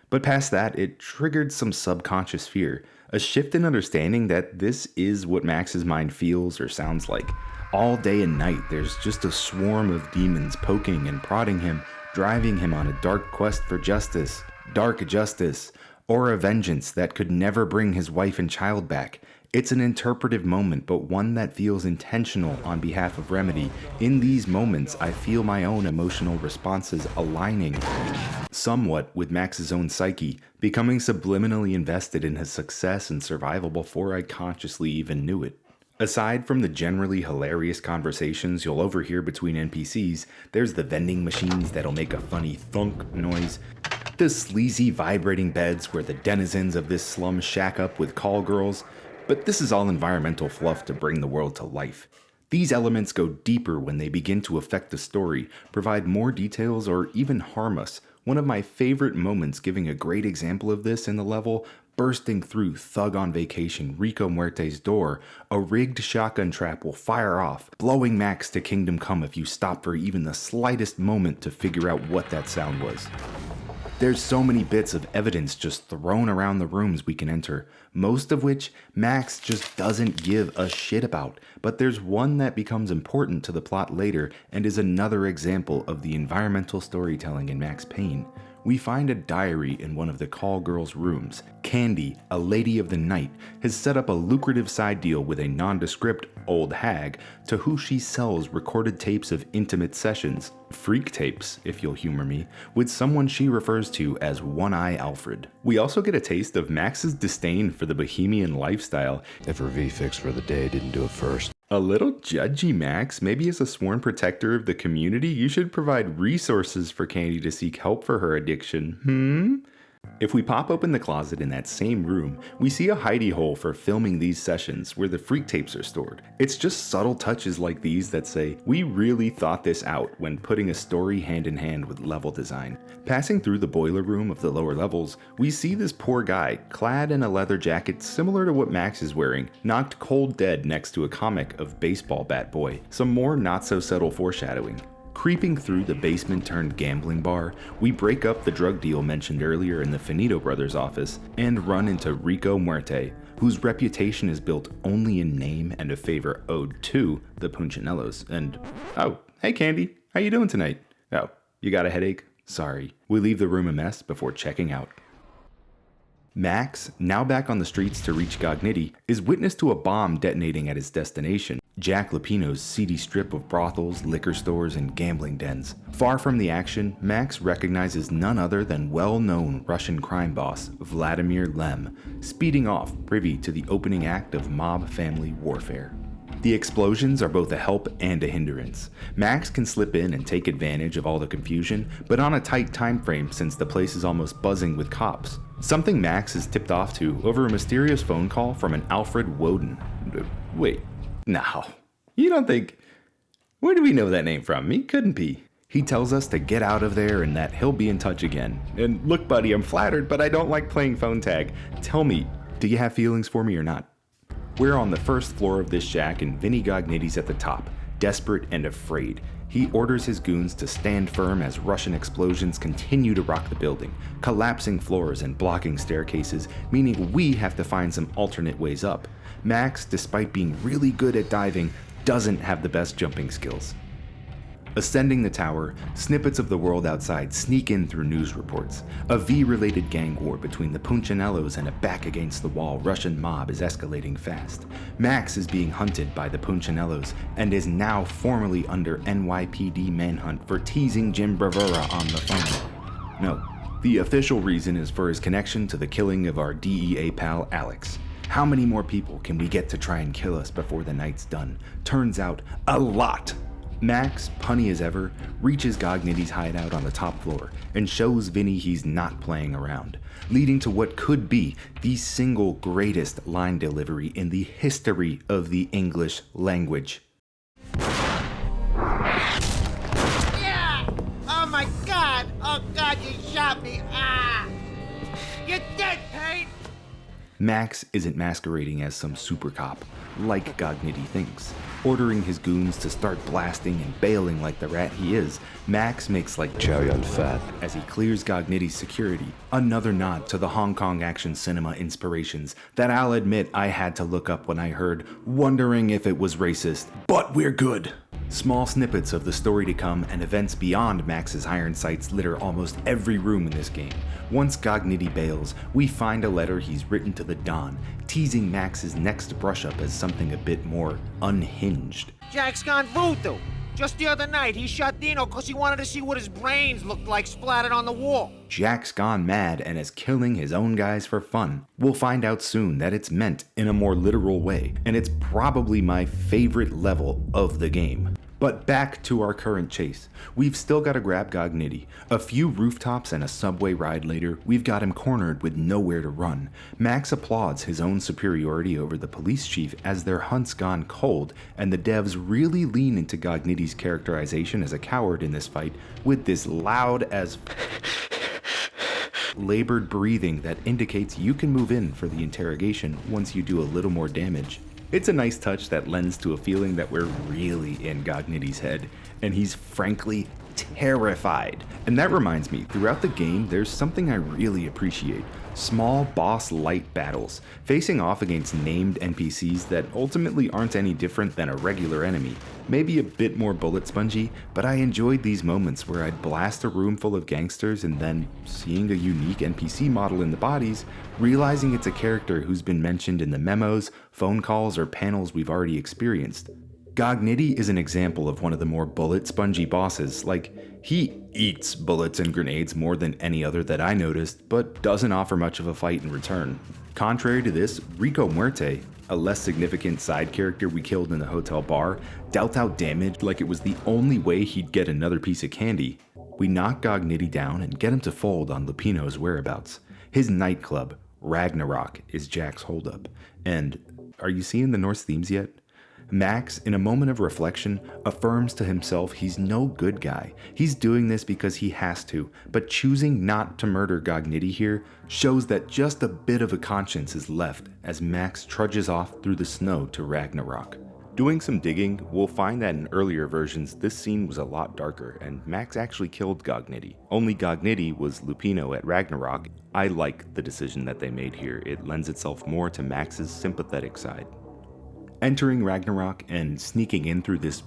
But past that, it triggered some subconscious fear, a shift in understanding that this is what Max's mind feels or sounds like. All day and night, there's just a swarm of demons poking and prodding him, driving him on a dark quest for justice, dark justice, or a vengeance that could never bring his wife and child back. It's an interpretive moment, but one that feels intentional on behalf of Remedy. In these moments, I feel my own emotional responses aligning somewhat with Max's own psyche, becoming subliminally invested in his success and survival before I consciously even knew it. Aside from the generally hilarious conversations you'll overhear between NPCs, there's the vending machines that'll make a funny thunk noise, the sleazy vibrating beds where the denizens of this slum shack up with call girls. But this is all environmental fluff to bring the world to life. These elements go deeper when they begin to affect the story, provide more details, or even harm us. One of my favorite moments giving a great example of this in the level, bursting through Thug on Vacation Rico Muerte's door, a rigged shotgun trap will fire off, blowing Max to Kingdom Come if you stop for even the slightest moment to figure out what that sound was. There's so many bits of evidence just thrown around the rooms we can enter, most of which Max just doesn't give a shit about, but there's one that becomes important to the plot later and is another example of the environmental storytelling in Max Payne. We find a diary in one of the call girls' rooms. Candy, a lady of the night, has set up a lucrative side deal with a nondescript old hag to who she sells recorded tapes of intimate sessions, freak tapes, if you'll humor me, with someone she refers to as One-Eye Alfred. We also get a taste of Max's disdain for the bohemian lifestyle. If her V-fix for the day didn't do it first. A little judgy, Max. Maybe as a sworn protector of the community, you should provide resources for Candy to seek help for her addiction. If we pop open the closet in that same room, we see a hidey hole for filming these sessions where the freak tapes are stored. It's just subtle touches like these that say, we really thought this out when putting a story hand in hand with level design. Passing through the boiler room of the lower levels, we see this poor guy, clad in a leather jacket similar to what Max is wearing, knocked cold dead next to a comic of Baseball Bat Boy. Some more not so subtle foreshadowing. Creeping through the basement turned gambling bar, we break up the drug deal mentioned earlier in the Finito brothers' office and run into Rico Muerte, whose reputation is built only in name and a favor owed to the Punchinellos. And, oh, hey Candy, how you doing tonight? Oh, you got a headache? Sorry. We leave the room a mess before checking out. Max, now back on the streets to reach Gognitti, is witness to a bomb detonating at his destination, Jack Lupino's seedy strip of brothels, liquor stores, and gambling dens. Far from the action, Max recognizes none other than well-known Russian crime boss Vladimir Lem, speeding off privy to the opening act of mob family warfare. The explosions are both a help and a hindrance. Max can slip in and take advantage of all the confusion, but on a tight time frame since the place is almost buzzing with cops. Something Max is tipped off to over a mysterious phone call from an Alfred Woden. Wait, no. You don't think... Where do we know that name from? He couldn't be. He tells us to get out of there and that he'll be in touch again. And look buddy, I'm flattered, but I don't like playing phone tag. Tell me, do you have feelings for me or not? We're on the first floor of this shack and Vinny Gognitti's at the top, desperate and afraid. He orders his goons to stand firm as Russian explosions continue to rock the building, collapsing floors and blocking staircases, meaning we have to find some alternate ways up. Max, despite being really good at diving, doesn't have the best jumping skills. Ascending the tower, snippets of the world outside sneak in through news reports. A V-related gang war between the Punchinellos and a back-against-the-wall Russian mob is escalating fast. Max is being hunted by the Punchinellos and is now formally under NYPD manhunt for teasing Jim Bravura on the phone. No, the official reason is for his connection to the killing of our DEA pal Alex. How many more people can we get to try and kill us before the night's done? Turns out, a lot! Max, punny as ever, reaches Gognitti's hideout on the top floor and shows Vinny he's not playing around, leading to what could be the single greatest line delivery in the history of the English language. Yeah! Oh my god! Oh god, you shot me! Ah! You're dead, Payne! Max isn't masquerading as some super cop, like Gognitti thinks. Ordering his goons to start blasting and bailing like the rat he is, Max makes like Chow Yun Fat as he clears Gognitti's security, another nod to the Hong Kong action cinema inspirations that I'll admit I had to look up when I heard wondering if it was racist, but we're good. Small snippets of the story to come and events beyond Max's iron sights litter almost every room in this game. Once Gognitti bails, we find a letter he's written to the Don, teasing Max's next brush-up as something a bit more unhinged. Jack's gone voodoo. Just the other night, he shot Dino because he wanted to see what his brains looked like splattered on the wall. Jack's gone mad and is killing his own guys for fun. We'll find out soon that it's meant in a more literal way, and it's probably my favorite level of the game. But back to our current chase. We've still got to grab Gognitti. A few rooftops and a subway ride later, we've got him cornered with nowhere to run. Max applauds his own superiority over the police chief as their hunt's gone cold, and the devs really lean into Gognitti's characterization as a coward in this fight with this loud as labored breathing that indicates you can move in for the interrogation once you do a little more damage. It's a nice touch that lends to a feeling that we're really in Gognitti's head, and he's frankly terrified. And that reminds me, throughout the game, there's something I really appreciate. Small boss light battles, facing off against named NPCs that ultimately aren't any different than a regular enemy. Maybe a bit more bullet spongy, but I enjoyed these moments where I'd blast a room full of gangsters and then, seeing a unique NPC model in the bodies, realizing it's a character who's been mentioned in the memos, phone calls, or panels we've already experienced. Gognitti is an example of one of the more bullet spongy bosses. Like, he eats bullets and grenades more than any other that I noticed, but doesn't offer much of a fight in return. Contrary to this, Rico Muerte, a less significant side character we killed in the hotel bar, dealt out damage like it was the only way he'd get another piece of candy. We knock Gognitti down and get him to fold on Lupino's whereabouts. His nightclub, Ragnarok, is Jack's holdup. And are you seeing the Norse themes yet? Max, in a moment of reflection, affirms to himself he's no good guy. He's doing this because he has to, but choosing not to murder Gognitti here shows that just a bit of a conscience is left as Max trudges off through the snow to Ragnarok. Doing some digging, we'll find that in earlier versions this scene was a lot darker, and Max actually killed Gognitti. Only Gognitti was Lupino at Ragnarok. I like the decision that they made here. It lends itself more to Max's sympathetic side. Entering Ragnarok and sneaking in through this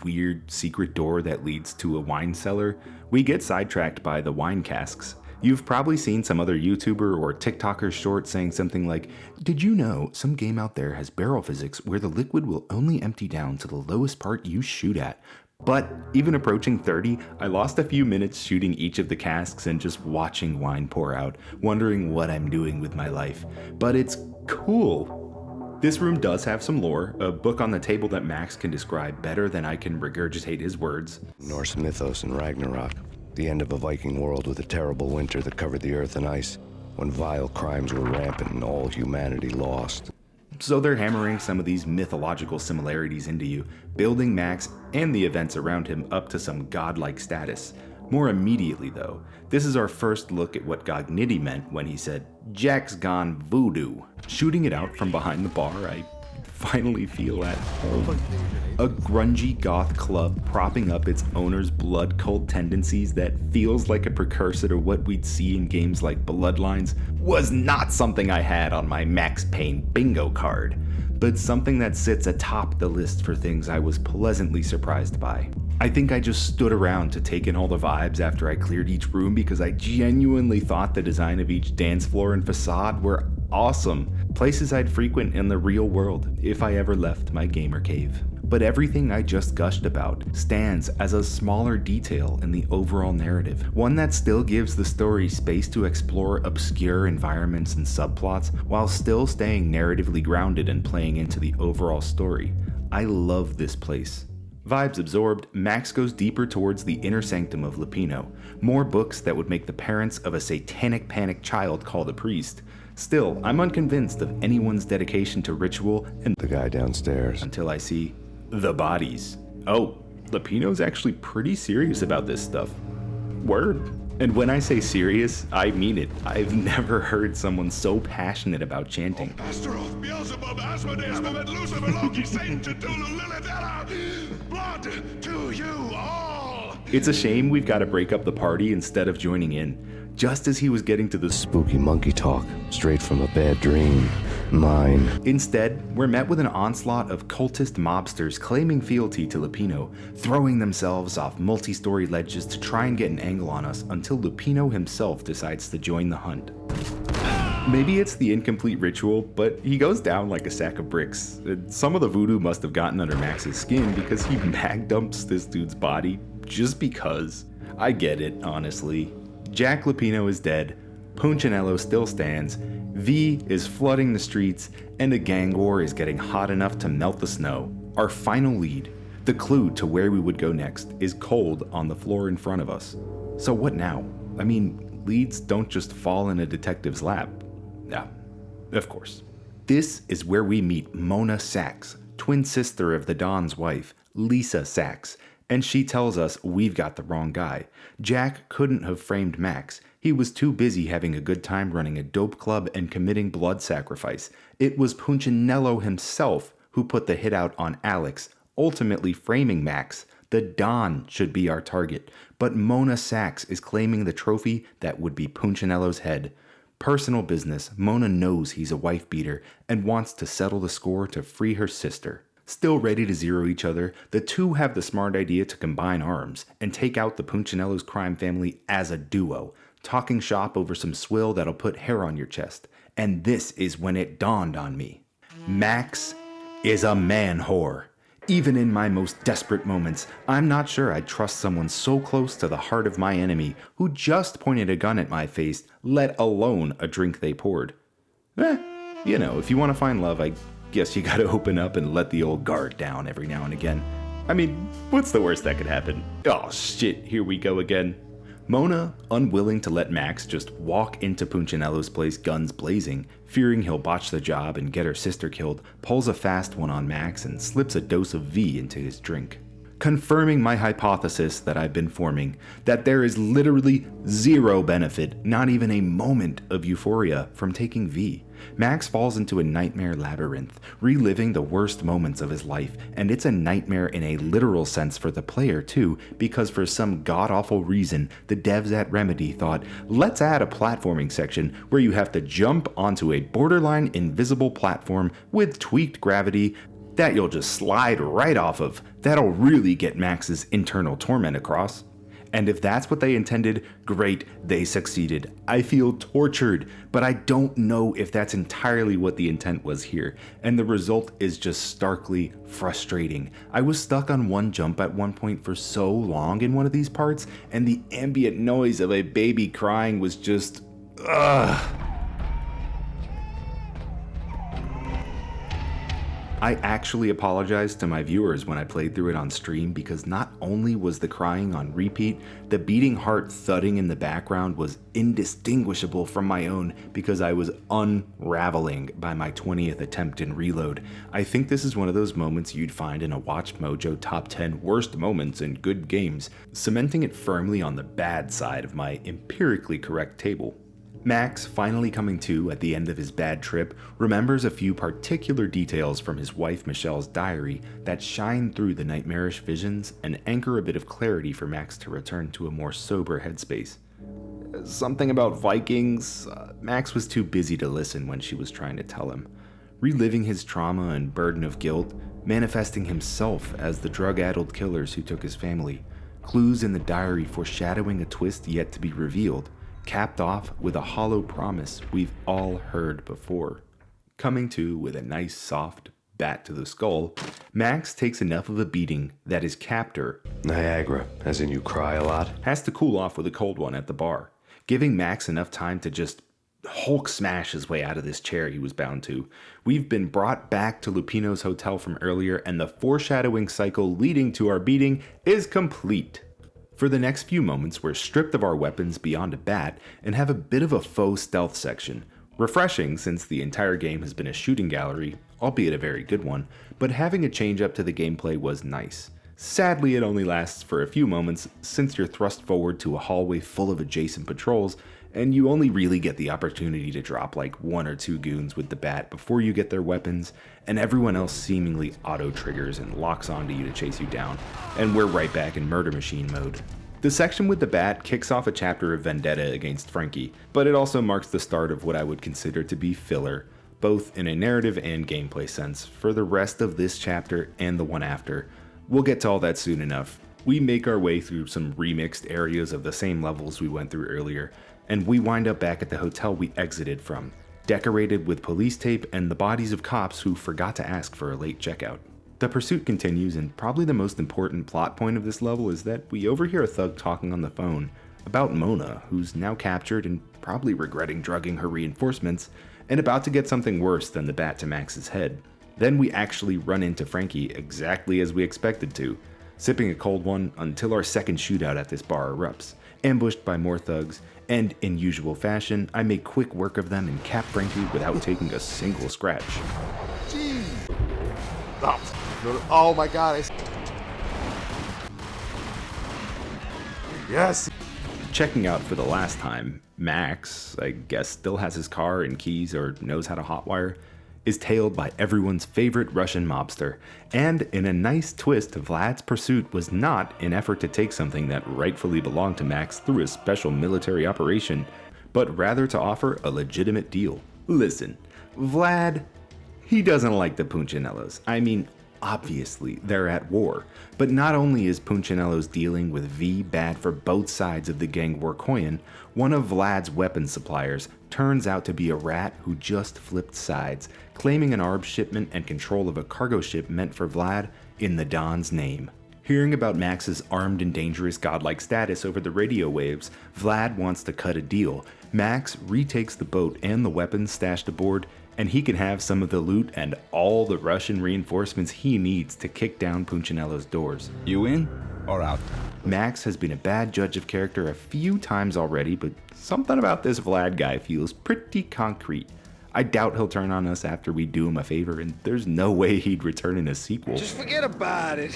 weird secret door that leads to a wine cellar, we get sidetracked by the wine casks. You've probably seen some other YouTuber or TikToker short saying something like, "Did you know some game out there has barrel physics where the liquid will only empty down to the lowest part you shoot at?" But even approaching 30, I lost a few minutes shooting each of the casks and just watching wine pour out, wondering what I'm doing with my life. But it's cool. This room does have some lore, a book on the table that Max can describe better than I can regurgitate his words. Norse mythos and Ragnarok. The end of a Viking world with a terrible winter that covered the earth in ice, when vile crimes were rampant and all humanity lost. So they're hammering some of these mythological similarities into you, building Max and the events around him up to some godlike status. More immediately though, this is our first look at what Gognitti meant when he said, "Jack's gone voodoo." Shooting it out from behind the bar, I finally feel at home. A grungy goth club propping up its owner's blood cult tendencies that feels like a precursor to what we'd see in games like Bloodlines was not something I had on my Max Payne bingo card, but something that sits atop the list for things I was pleasantly surprised by. I think I just stood around to take in all the vibes after I cleared each room because I genuinely thought the design of each dance floor and facade were awesome, places I'd frequent in the real world if I ever left my gamer cave. But everything I just gushed about stands as a smaller detail in the overall narrative, one that still gives the story space to explore obscure environments and subplots while still staying narratively grounded and playing into the overall story. I love this place. Vibes absorbed, Max goes deeper towards the inner sanctum of Lupino. More books that would make the parents of a satanic panic child called a priest. Still, I'm unconvinced of anyone's dedication to ritual and The guy downstairs. until I see the bodies. Oh, Lupino's actually pretty serious about this stuff. Word. And when I say serious, I mean it. I've never heard someone so passionate about chanting. Astaroth, Beelzebub, Asmodeus, Mehmet, Lucifer, Loki, Satan, Cthulhu, Lilith, Ella, blood to you all! It's a shame we've got to break up the party instead of joining in. Just as he was getting to the Spooky monkey talk, straight from a bad dream. Mine. Instead, we're met with an onslaught of cultist mobsters claiming fealty to Lupino, throwing themselves off multi-story ledges to try and get an angle on us until Lupino himself decides to join the hunt. Maybe it's the incomplete ritual, but he goes down like a sack of bricks. Some of the voodoo must have gotten under Max's skin because he mag dumps this dude's body just because. I get it, honestly. Jack Lupino is dead, Punchinello still stands, V is flooding the streets, and a gang war is getting hot enough to melt the snow. Our final lead, the clue to where we would go next, is cold on the floor in front of us. So what now? I mean, leads don't just fall in a detective's lap. Yeah, of course. This is where we meet Mona Sachs, twin sister of the Don's wife, Lisa Sachs, and she tells us we've got the wrong guy. Jack couldn't have framed Max. He was too busy having a good time running a dope club and committing blood sacrifice. It was Punchinello himself who put the hit out on Alex, ultimately framing Max. The Don should be our target, but Mona Sachs is claiming the trophy that would be Punchinello's head. Personal business, Mona knows he's a wife beater and wants to settle the score to free her sister. Still ready to zero each other, the two have the smart idea to combine arms and take out the Punchinello's crime family as a duo, talking shop over some swill that'll put hair on your chest. And this is when it dawned on me. Max is a man whore. Even in my most desperate moments, I'm not sure I'd trust someone so close to the heart of my enemy who just pointed a gun at my face, let alone a drink they poured. You know, if you want to find love, I guess you gotta open up and let the old guard down every now and again. I mean, what's the worst that could happen? Oh shit, here we go again. Mona, unwilling to let Max just walk into Punchinello's place guns blazing, fearing he'll botch the job and get her sister killed, pulls a fast one on Max and slips a dose of V into his drink, confirming my hypothesis that I've been forming, that there is literally zero benefit, not even a moment of euphoria, from taking V. Max falls into a nightmare labyrinth, reliving the worst moments of his life, and it's a nightmare in a literal sense for the player too, because for some god-awful reason, the devs at Remedy thought, let's add a platforming section where you have to jump onto a borderline invisible platform with tweaked gravity that you'll just slide right off of. That'll really get Max's internal torment across. And if that's what they intended, great, they succeeded. I feel tortured, but I don't know if that's entirely what the intent was here, and the result is just starkly frustrating. I was stuck on one jump at one point for so long in one of these parts, and the ambient noise of a baby crying was just, ugh. I actually apologized to my viewers when I played through it on stream, because not only was the crying on repeat, the beating heart thudding in the background was indistinguishable from my own because I was unraveling by my 20th attempt in reload. I think this is one of those moments you'd find in a Watch Mojo top 10 worst moments in good games, cementing it firmly on the bad side of my empirically correct table. Max, finally coming to at the end of his bad trip, remembers a few particular details from his wife Michelle's diary that shine through the nightmarish visions and anchor a bit of clarity for Max to return to a more sober headspace. Something about Vikings. Max was too busy to listen when she was trying to tell him. Reliving his trauma and burden of guilt, manifesting himself as the drug-addled killers who took his family. Clues in the diary foreshadowing a twist yet to be revealed, capped off with a hollow promise we've all heard before. Coming to with a nice soft bat to the skull, Max takes enough of a beating that his captor, Niagara, as in you cry a lot, has to cool off with a cold one at the bar, giving Max enough time to just Hulk smash his way out of this chair he was bound to. We've been brought back to Lupino's hotel from earlier, and the foreshadowing cycle leading to our beating is complete. For the next few moments, we're stripped of our weapons beyond a bat and have a bit of a faux stealth section. Refreshing, since the entire game has been a shooting gallery, albeit a very good one, but having a change up to the gameplay was nice. Sadly, it only lasts for a few moments, since you're thrust forward to a hallway full of adjacent patrols, and you only really get the opportunity to drop like 1 or 2 goons with the bat before you get their weapons, and everyone else seemingly auto-triggers and locks onto you to chase you down, and we're right back in murder machine mode. The section with the bat kicks off a chapter of vendetta against Frankie, but it also marks the start of what I would consider to be filler, both in a narrative and gameplay sense, for the rest of this chapter and the one after. We'll get to all that soon enough. We make our way through some remixed areas of the same levels we went through earlier, and we wind up back at the hotel we exited from, decorated with police tape and the bodies of cops who forgot to ask for a late checkout. The pursuit continues, and probably the most important plot point of this level is that we overhear a thug talking on the phone about Mona, who's now captured and probably regretting drugging her reinforcements, and about to get something worse than the bat to Max's head. Then we actually run into Frankie exactly as we expected to, sipping a cold one until our second shootout at this bar erupts, ambushed by more thugs, and in usual fashion, I make quick work of them and cap Frankie without taking a single scratch. Jeez. Oh my god. Yes. Checking out for the last time, Max, I guess still has his car and keys or knows how to hotwire, is tailed by everyone's favorite Russian mobster, and in a nice twist, Vlad's pursuit was not an effort to take something that rightfully belonged to Max through a special military operation, but rather to offer a legitimate deal. Listen, Vlad, he doesn't like the Punchinellos. I mean, obviously, they're at war, but not only is Punchinello's dealing with V bad for both sides of the gang war coin, one of Vlad's weapon suppliers turns out to be a rat who just flipped sides, claiming an ARB shipment and control of a cargo ship meant for Vlad in the Don's name. Hearing about Max's armed and dangerous godlike status over the radio waves, Vlad wants to cut a deal. Max retakes the boat and the weapons stashed aboard, and he can have some of the loot and all the Russian reinforcements he needs to kick down Punchinello's doors. You in? or out. Max has been a bad judge of character a few times already, but something about this Vlad guy feels pretty concrete. I doubt he'll turn on us after we do him a favor, and there's no way he'd return in a sequel. Just forget about it.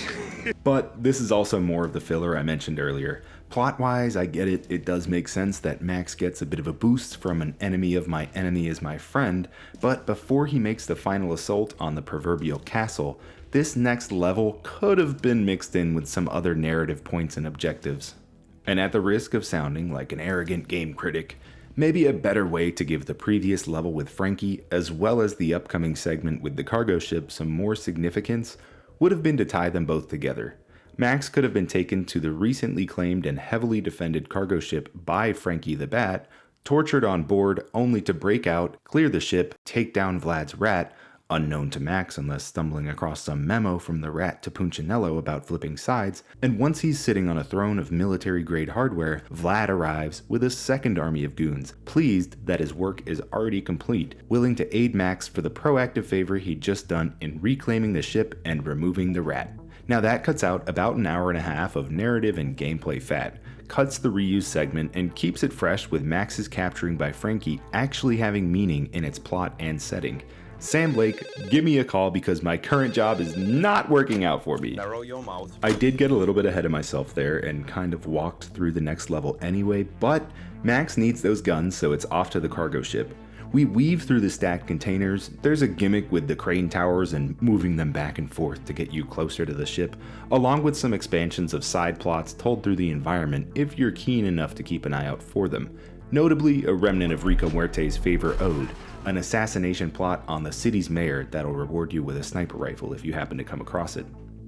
But this is also more of the filler I mentioned earlier. Plot-wise, I get it. It does make sense that Max gets a bit of a boost from an enemy of my enemy is my friend, but before he makes the final assault on the proverbial castle, this next level could have been mixed in with some other narrative points and objectives. And at the risk of sounding like an arrogant game critic, maybe a better way to give the previous level with Frankie, as well as the upcoming segment with the cargo ship, some more significance, would have been to tie them both together. Max could have been taken to the recently claimed and heavily defended cargo ship by Frankie the Bat, tortured on board only to break out, clear the ship, take down Vlad's rat, unknown to Max unless stumbling across some memo from the rat to Punchinello about flipping sides, and once he's sitting on a throne of military-grade hardware, Vlad arrives with a second army of goons, pleased that his work is already complete, willing to aid Max for the proactive favor he'd just done in reclaiming the ship and removing the rat. Now that cuts out about an hour and a half of narrative and gameplay fat, cuts the reuse segment, and keeps it fresh with Max's capturing by Frankie actually having meaning in its plot and setting. Sam Blake, give me a call because my current job is not working out for me. Narrow your mouth. I did get a little bit ahead of myself there and kind of walked through the next level anyway, but Max needs those guns, so it's off to the cargo ship. We weave through the stacked containers. There's a gimmick with the crane towers and moving them back and forth to get you closer to the ship, along with some expansions of side plots told through the environment if you're keen enough to keep an eye out for them. Notably, a remnant of Rico Muerte's Favor Ode, an assassination plot on the city's mayor that'll reward you with a sniper rifle if you happen to come across it.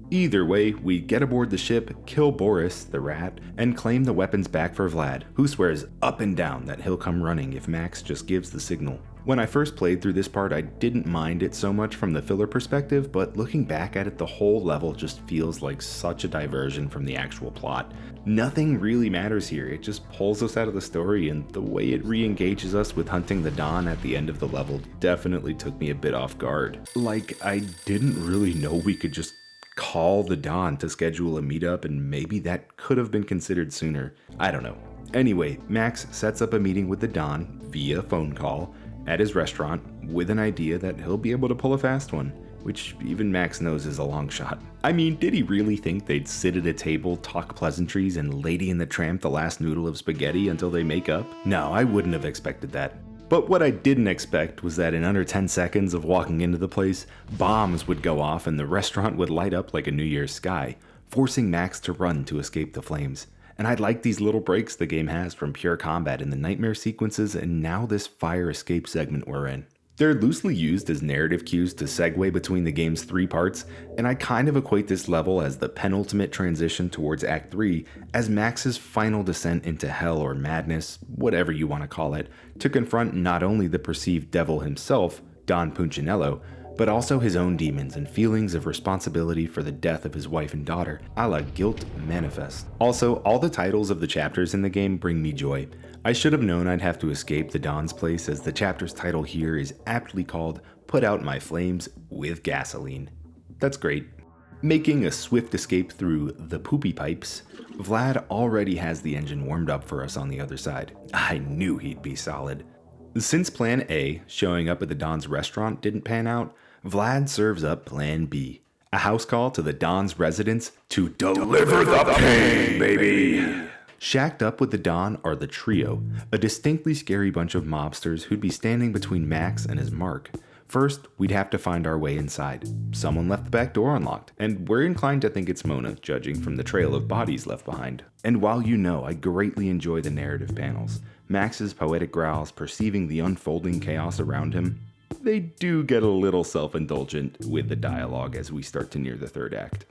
Either way, we get aboard the ship, kill Boris, the rat, and claim the weapons back for Vlad, who swears up and down that he'll come running if Max just gives the signal. When I first played through this part, I didn't mind it so much from the filler perspective, but looking back at it, the whole level just feels like such a diversion from the actual plot. Nothing really matters here, it just pulls us out of the story, and the way it re-engages us with hunting the Don at the end of the level definitely took me a bit off guard. Like, I didn't really know we could just call the Don to schedule a meetup, and maybe that could have been considered sooner. I don't know. Anyway, Max sets up a meeting with the Don via phone call at his restaurant with an idea that he'll be able to pull a fast one, which even Max knows is a long shot. I mean, did he really think they'd sit at a table, talk pleasantries, and Lady and the Tramp the last noodle of spaghetti until they make up? No, I wouldn't have expected that. But what I didn't expect was that in under 10 seconds of walking into the place, bombs would go off and the restaurant would light up like a New Year's sky, forcing Max to run to escape the flames. And I like these little breaks the game has from pure combat in the nightmare sequences and now this fire escape segment we're in. They're loosely used as narrative cues to segue between the game's three parts, and I kind of equate this level as the penultimate transition towards Act 3 as Max's final descent into hell or madness, whatever you want to call it, to confront not only the perceived devil himself, Don Punchinello, but also his own demons and feelings of responsibility for the death of his wife and daughter, a la Guilt Manifest. Also, all the titles of the chapters in the game bring me joy. I should have known I'd have to escape the Don's place, as the chapter's title here is aptly called Put Out My Flames with Gasoline. That's great. Making a swift escape through the poopy pipes, Vlad already has the engine warmed up for us on the other side. I knew he'd be solid. Since Plan A, showing up at the Don's restaurant, didn't pan out, Vlad serves up Plan B, a house call to the Don's residence to deliver the pain, baby! Shacked up with the Don are the Trio, a distinctly scary bunch of mobsters who'd be standing between Max and his mark. First, we'd have to find our way inside. Someone left the back door unlocked, and we're inclined to think it's Mona, judging from the trail of bodies left behind. And while you know I greatly enjoy the narrative panels, Max's poetic growls perceiving the unfolding chaos around him, they do get a little self-indulgent with the dialogue as we start to near the third act.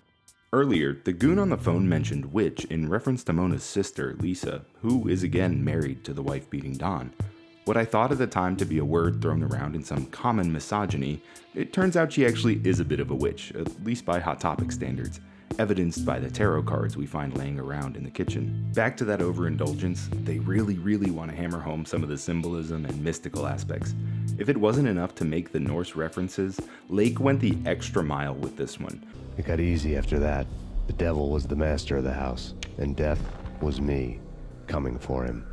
Earlier, the goon on the phone mentioned witch in reference to Mona's sister, Lisa, who is again married to the wife-beating Don. What I thought at the time to be a word thrown around in some common misogyny, it turns out she actually is a bit of a witch, at least by Hot Topic standards, evidenced by the tarot cards we find laying around in the kitchen. Back to that overindulgence, they really want to hammer home some of the symbolism and mystical aspects. If it wasn't enough to make the Norse references, Lake went the extra mile with this one. It got easy after that. The devil was the master of the house, and death was me, coming for him.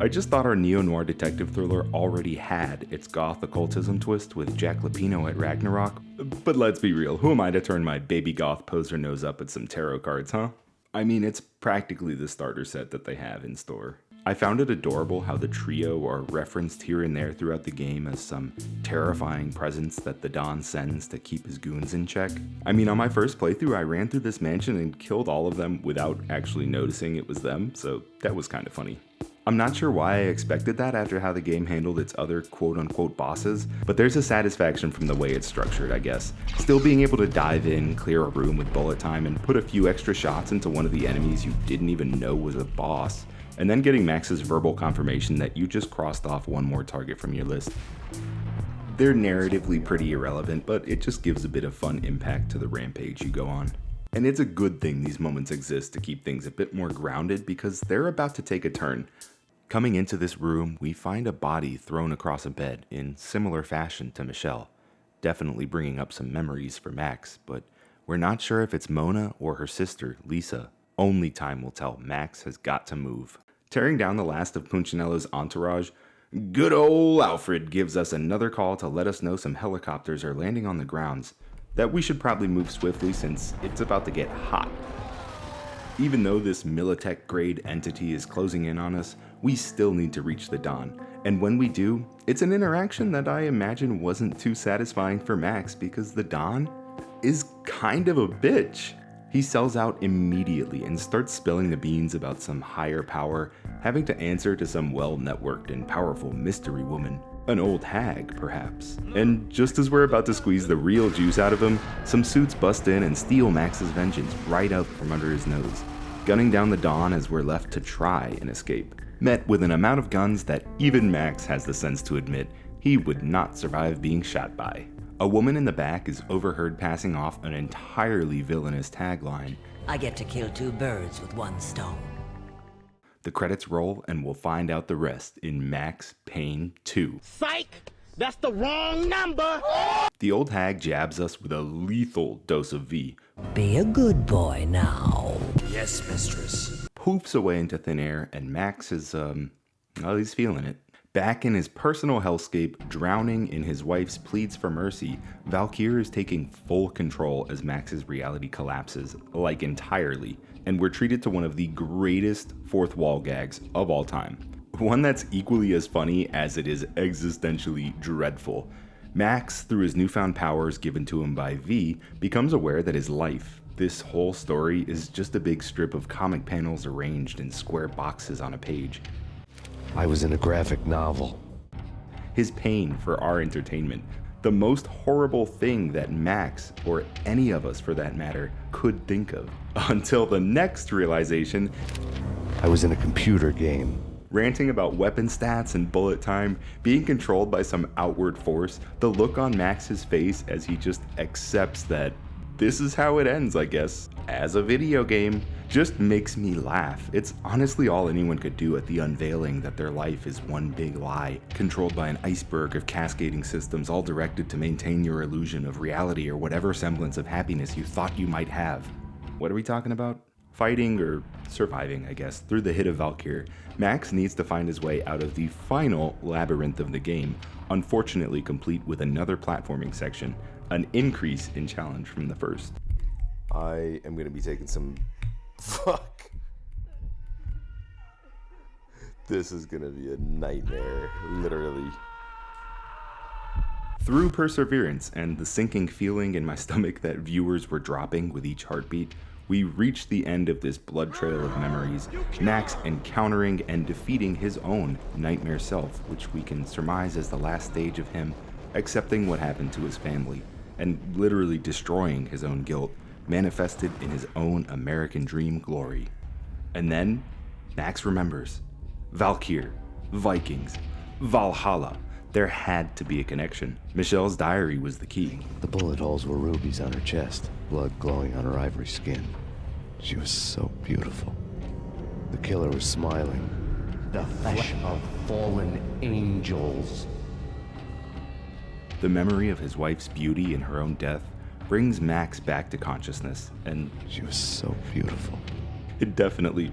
I just thought our neo-noir detective thriller already had its goth occultism twist with Jack Lapino at Ragnarok, but let's be real, who am I to turn my baby goth poser nose up at some tarot cards, huh? I mean, it's practically the starter set that they have in store. I found it adorable how the trio are referenced here and there throughout the game as some terrifying presence that the Don sends to keep his goons in check. I mean, on my first playthrough, I ran through this mansion and killed all of them without actually noticing it was them, so that was kind of funny. I'm not sure why I expected that after how the game handled its other quote-unquote bosses, but there's a satisfaction from the way it's structured, I guess. Still being able to dive in, clear a room with bullet time, and put a few extra shots into one of the enemies you didn't even know was a boss, and then getting Max's verbal confirmation that you just crossed off one more target from your list. They're narratively pretty irrelevant, but it just gives a bit of fun impact to the rampage you go on. And it's a good thing these moments exist to keep things a bit more grounded because they're about to take a turn. Coming into this room, we find a body thrown across a bed in similar fashion to Michelle, definitely bringing up some memories for Max, but we're not sure if it's Mona or her sister, Lisa. Only time will tell. Max has got to move. Tearing down the last of Punchinello's entourage, good ol' Alfred gives us another call to let us know some helicopters are landing on the grounds, that we should probably move swiftly since it's about to get hot. Even though this Militech-grade entity is closing in on us, we still need to reach the Don, and when we do, it's an interaction that I imagine wasn't too satisfying for Max because the Don is kind of a bitch. He sells out immediately and starts spilling the beans about some higher power, having to answer to some well-networked and powerful mystery woman. An old hag, perhaps. And just as we're about to squeeze the real juice out of him, some suits bust in and steal Max's vengeance right out from under his nose, gunning down the Don as we're left to try and escape, met with an amount of guns that even Max has the sense to admit he would not survive being shot by. A woman in the back is overheard passing off an entirely villainous tagline. I get to kill two birds with one stone. The credits roll and we'll find out the rest in Max Payne 2. Psych! That's the wrong number! The old hag jabs us with a lethal dose of V. Be a good boy now. Yes, mistress. Poofs away into thin air and Max is, well, he's feeling it. Back in his personal hellscape, drowning in his wife's pleads for mercy, Valkyr is taking full control as Max's reality collapses, like entirely, and we're treated to one of the greatest fourth wall gags of all time. One that's equally as funny as it is existentially dreadful. Max, through his newfound powers given to him by V, becomes aware that his life, this whole story, is just a big strip of comic panels arranged in square boxes on a page. I was in a graphic novel. His pain for our entertainment, the most horrible thing that Max, or any of us for that matter, could think of. Until the next realization, I was in a computer game. Ranting about weapon stats and bullet time, being controlled by some outward force, the look on Max's face as he just accepts that this is how it ends, I guess, as a video game, just makes me laugh. It's honestly all anyone could do at the unveiling that their life is one big lie, controlled by an iceberg of cascading systems all directed to maintain your illusion of reality or whatever semblance of happiness you thought you might have. What are we talking about? Fighting or surviving, I guess, through the hit of Valkyr. Max needs to find his way out of the final labyrinth of the game, unfortunately complete with another platforming section, an increase in challenge from the first. I am going to be taking some... Fuck. This is going to be a nightmare, literally. Through perseverance and the sinking feeling in my stomach that viewers were dropping with each heartbeat, we reach the end of this blood trail of memories, Max encountering and defeating his own nightmare self, which we can surmise as the last stage of him accepting what happened to his family, and literally destroying his own guilt, manifested in his own American dream glory. And then, Max remembers. Valkyr, Vikings, Valhalla. There had to be a connection. Michelle's diary was the key. The bullet holes were rubies on her chest, blood glowing on her ivory skin. She was so beautiful. The killer was smiling. The flesh of fallen angels. The memory of his wife's beauty and her own death brings Max back to consciousness, and she was so beautiful. It definitely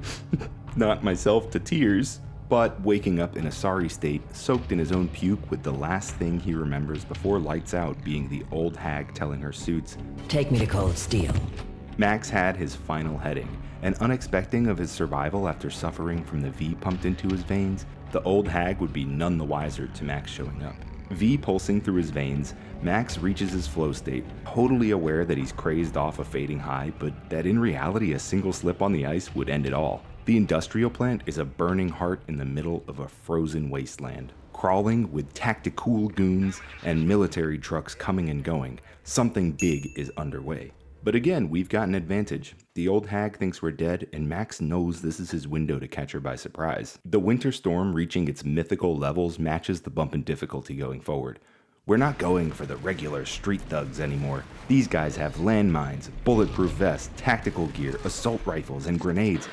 knocked myself to tears. But waking up in a sorry state, soaked in his own puke with the last thing he remembers before lights out being the old hag telling her suits, "Take me to Cold Steel." Max had his final heading, and unexpecting of his survival after suffering from the V pumped into his veins, the old hag would be none the wiser to Max showing up. V pulsing through his veins, Max reaches his flow state, totally aware that he's crazed off a fading high, but that in reality a single slip on the ice would end it all. The industrial plant is a burning heart in the middle of a frozen wasteland. Crawling with tactical goons and military trucks coming and going, something big is underway. But again, we've got an advantage. The old hag thinks we're dead, and Max knows this is his window to catch her by surprise. The winter storm reaching its mythical levels matches the bump in difficulty going forward. We're not going for the regular street thugs anymore. These guys have landmines, bulletproof vests, tactical gear, assault rifles, and grenades.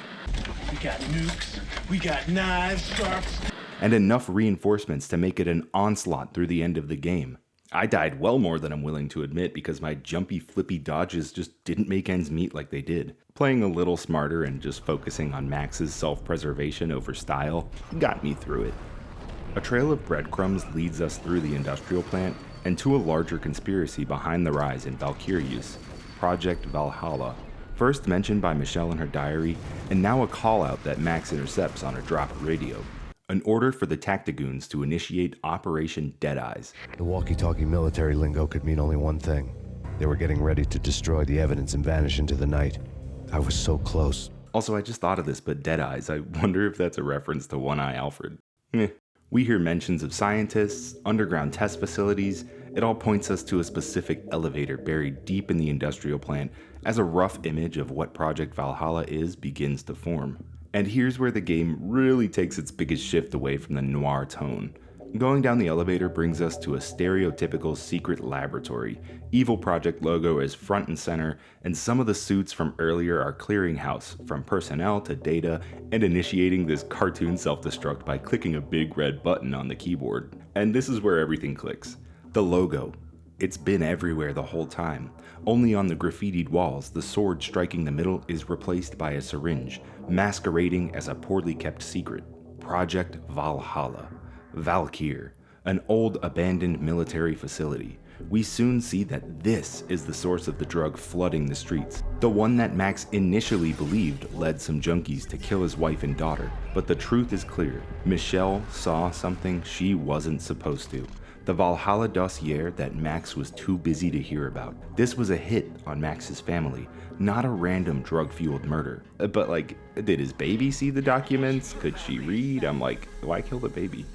We got nukes, we got knives, sharps, and enough reinforcements to make it an onslaught through the end of the game. I died well more than I'm willing to admit because my jumpy flippy dodges just didn't make ends meet like they did. Playing a little smarter and just focusing on Max's self-preservation over style got me through it. A trail of breadcrumbs leads us through the industrial plant and to a larger conspiracy behind the rise in Valkyria's Project Valhalla, first mentioned by Michelle in her diary, and now a call-out that Max intercepts on her drop radio. An order for the Tactigoons to initiate Operation Deadeyes. The walkie-talkie military lingo could mean only one thing. They were getting ready to destroy the evidence and vanish into the night. I was so close. Also, I just thought of this, but Deadeyes, I wonder if that's a reference to One-Eye Alfred. We hear mentions of scientists, underground test facilities. It all points us to a specific elevator buried deep in the industrial plant as a rough image of what Project Valhalla is begins to form. And here's where the game really takes its biggest shift away from the noir tone. Going down the elevator brings us to a stereotypical secret laboratory. Evil Project logo is front and center, and some of the suits from earlier are clearinghouse, from personnel to data, and initiating this cartoon self-destruct by clicking a big red button on the keyboard. And this is where everything clicks. The logo. It's been everywhere the whole time. Only on the graffitied walls, the sword striking the middle is replaced by a syringe, masquerading as a poorly kept secret. Project Valhalla. Valkyr, an old abandoned military facility. We soon see that this is the source of the drug flooding the streets. The one that Max initially believed led some junkies to kill his wife and daughter. But the truth is clear. Michelle saw something she wasn't supposed to. The Valhalla dossier that Max was too busy to hear about. This was a hit on Max's family, not a random drug-fueled murder. But did his baby see the documents? Could she read? I'm like, why kill the baby?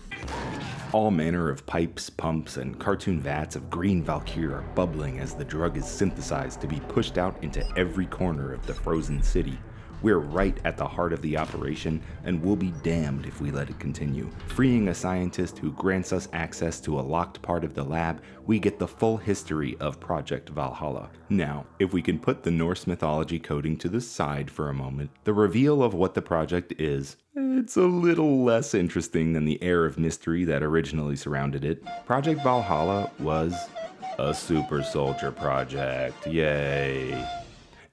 All manner of pipes, pumps, and cartoon vats of green Valkyr are bubbling as the drug is synthesized to be pushed out into every corner of the frozen city. We're right at the heart of the operation, and we'll be damned if we let it continue. Freeing a scientist who grants us access to a locked part of the lab, we get the full history of Project Valhalla. Now, if we can put the Norse mythology coding to the side for a moment, the reveal of what the project is, it's a little less interesting than the air of mystery that originally surrounded it. Project Valhalla was a super soldier project, yay.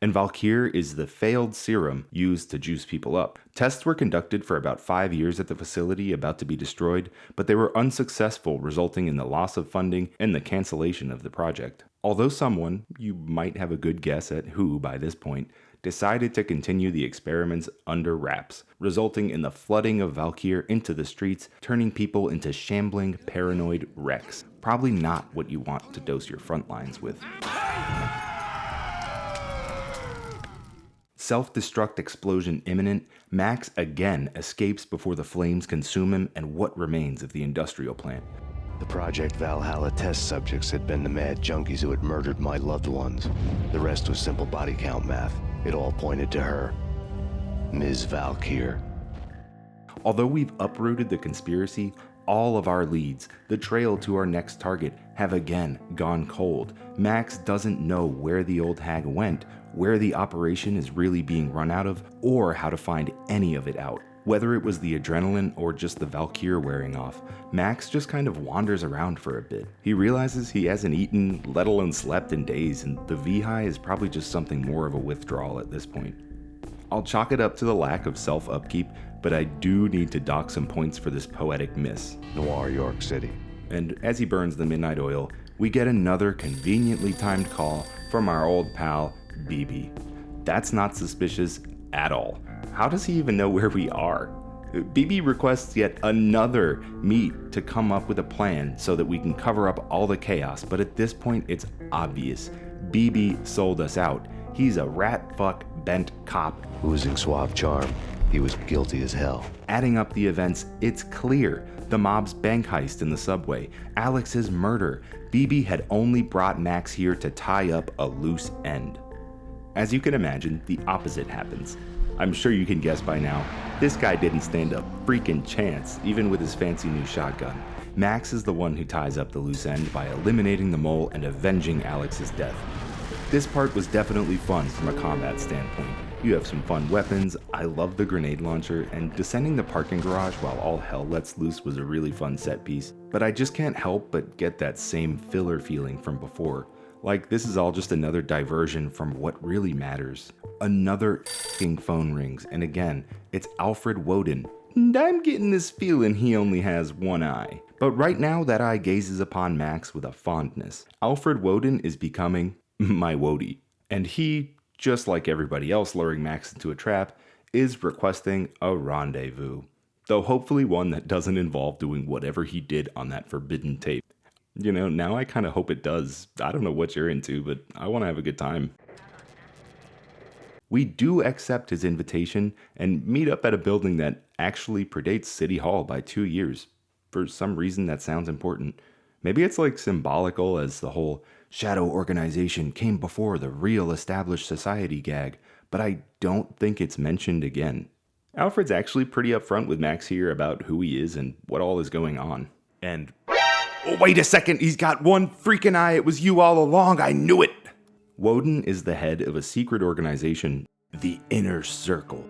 And Valkyr is the failed serum used to juice people up. Tests were conducted for about 5 years at the facility about to be destroyed, but they were unsuccessful, resulting in the loss of funding and the cancellation of the project. Although someone, you might have a good guess at who by this point, decided to continue the experiments under wraps, resulting in the flooding of Valkyr into the streets, turning people into shambling, paranoid wrecks. Probably not what you want to dose your front lines with. Self-destruct explosion imminent, Max again escapes before the flames consume him and what remains of the industrial plant. The Project Valhalla test subjects had been the mad junkies who had murdered my loved ones. The rest was simple body count math. It all pointed to her. Ms. Valkyr. Although we've uprooted the conspiracy, all of our leads, the trail to our next target, have again gone cold. Max doesn't know where the old hag went, where the operation is really being run out of, or how to find any of it out. Whether it was the adrenaline or just the Valkyr wearing off, Max just kind of wanders around for a bit. He realizes he hasn't eaten, let alone slept in days, and the V-High is probably just something more of a withdrawal at this point. I'll chalk it up to the lack of self-upkeep, but I do need to dock some points for this poetic miss. Noir, York City. And as he burns the midnight oil, we get another conveniently timed call from our old pal, BB. That's not suspicious at all. How does he even know where we are? BB requests yet another meet to come up with a plan so that we can cover up all the chaos, but at this point it's obvious. BB sold us out. He's a rat fuck bent cop. Oozing suave charm. He was guilty as hell. Adding up the events, it's clear. The mob's bank heist in the subway, Alex's murder. BB had only brought Max here to tie up a loose end. As you can imagine, the opposite happens. I'm sure you can guess by now, this guy didn't stand a freaking chance, even with his fancy new shotgun. Max is the one who ties up the loose end by eliminating the mole and avenging Alex's death. This part was definitely fun from a combat standpoint. You have some fun weapons, I love the grenade launcher, and descending the parking garage while all hell lets loose was a really fun set piece, but I just can't help but get that same filler feeling from before. Like this is all just another diversion from what really matters. Another f***ing phone rings, and again, it's Alfred Woden. And I'm getting this feeling he only has one eye. But right now that eye gazes upon Max with a fondness. Alfred Woden is becoming my Wody. And he, just like everybody else luring Max into a trap, is requesting a rendezvous. Though hopefully one that doesn't involve doing whatever he did on that forbidden tape. You know, now I kind of hope it does. I don't know what you're into, but I want to have a good time. We do accept his invitation and meet up at a building that actually predates City Hall by 2 years. For some reason that sounds important. Maybe it's like symbolical as the whole shadow organization came before the real established society gag, but I don't think it's mentioned again. Alfred's actually pretty upfront with Max here about who he is and what all is going on. And oh, wait a second, he's got one freaking eye. It was you all along. I knew it. Woden is the head of a secret organization, the Inner Circle.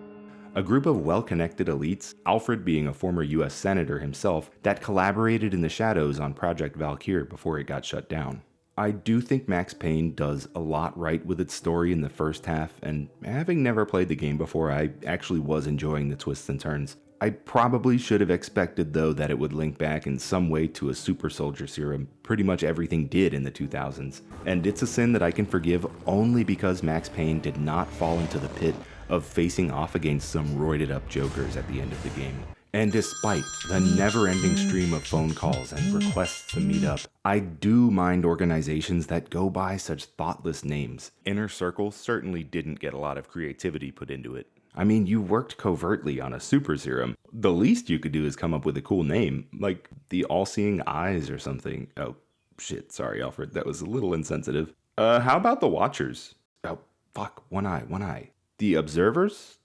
A group of well-connected elites, Alfred being a former US senator himself, that collaborated in the shadows on Project Valkyr before it got shut down. I do think Max Payne does a lot right with its story in the first half, and having never played the game before, I actually was enjoying the twists and turns. I probably should have expected though that it would link back in some way to a super soldier serum. Pretty much everything did in the 2000s. And it's a sin that I can forgive only because Max Payne did not fall into the pit of facing off against some roided up jokers at the end of the game. And despite the never-ending stream of phone calls and requests to meet up, I do mind organizations that go by such thoughtless names. Inner Circle certainly didn't get a lot of creativity put into it. I mean, you worked covertly on a super serum. The least you could do is come up with a cool name, like the All-Seeing Eyes or something. Oh, shit, sorry, Alfred, that was a little insensitive. How about the Watchers? Oh, fuck, one eye. The Observers?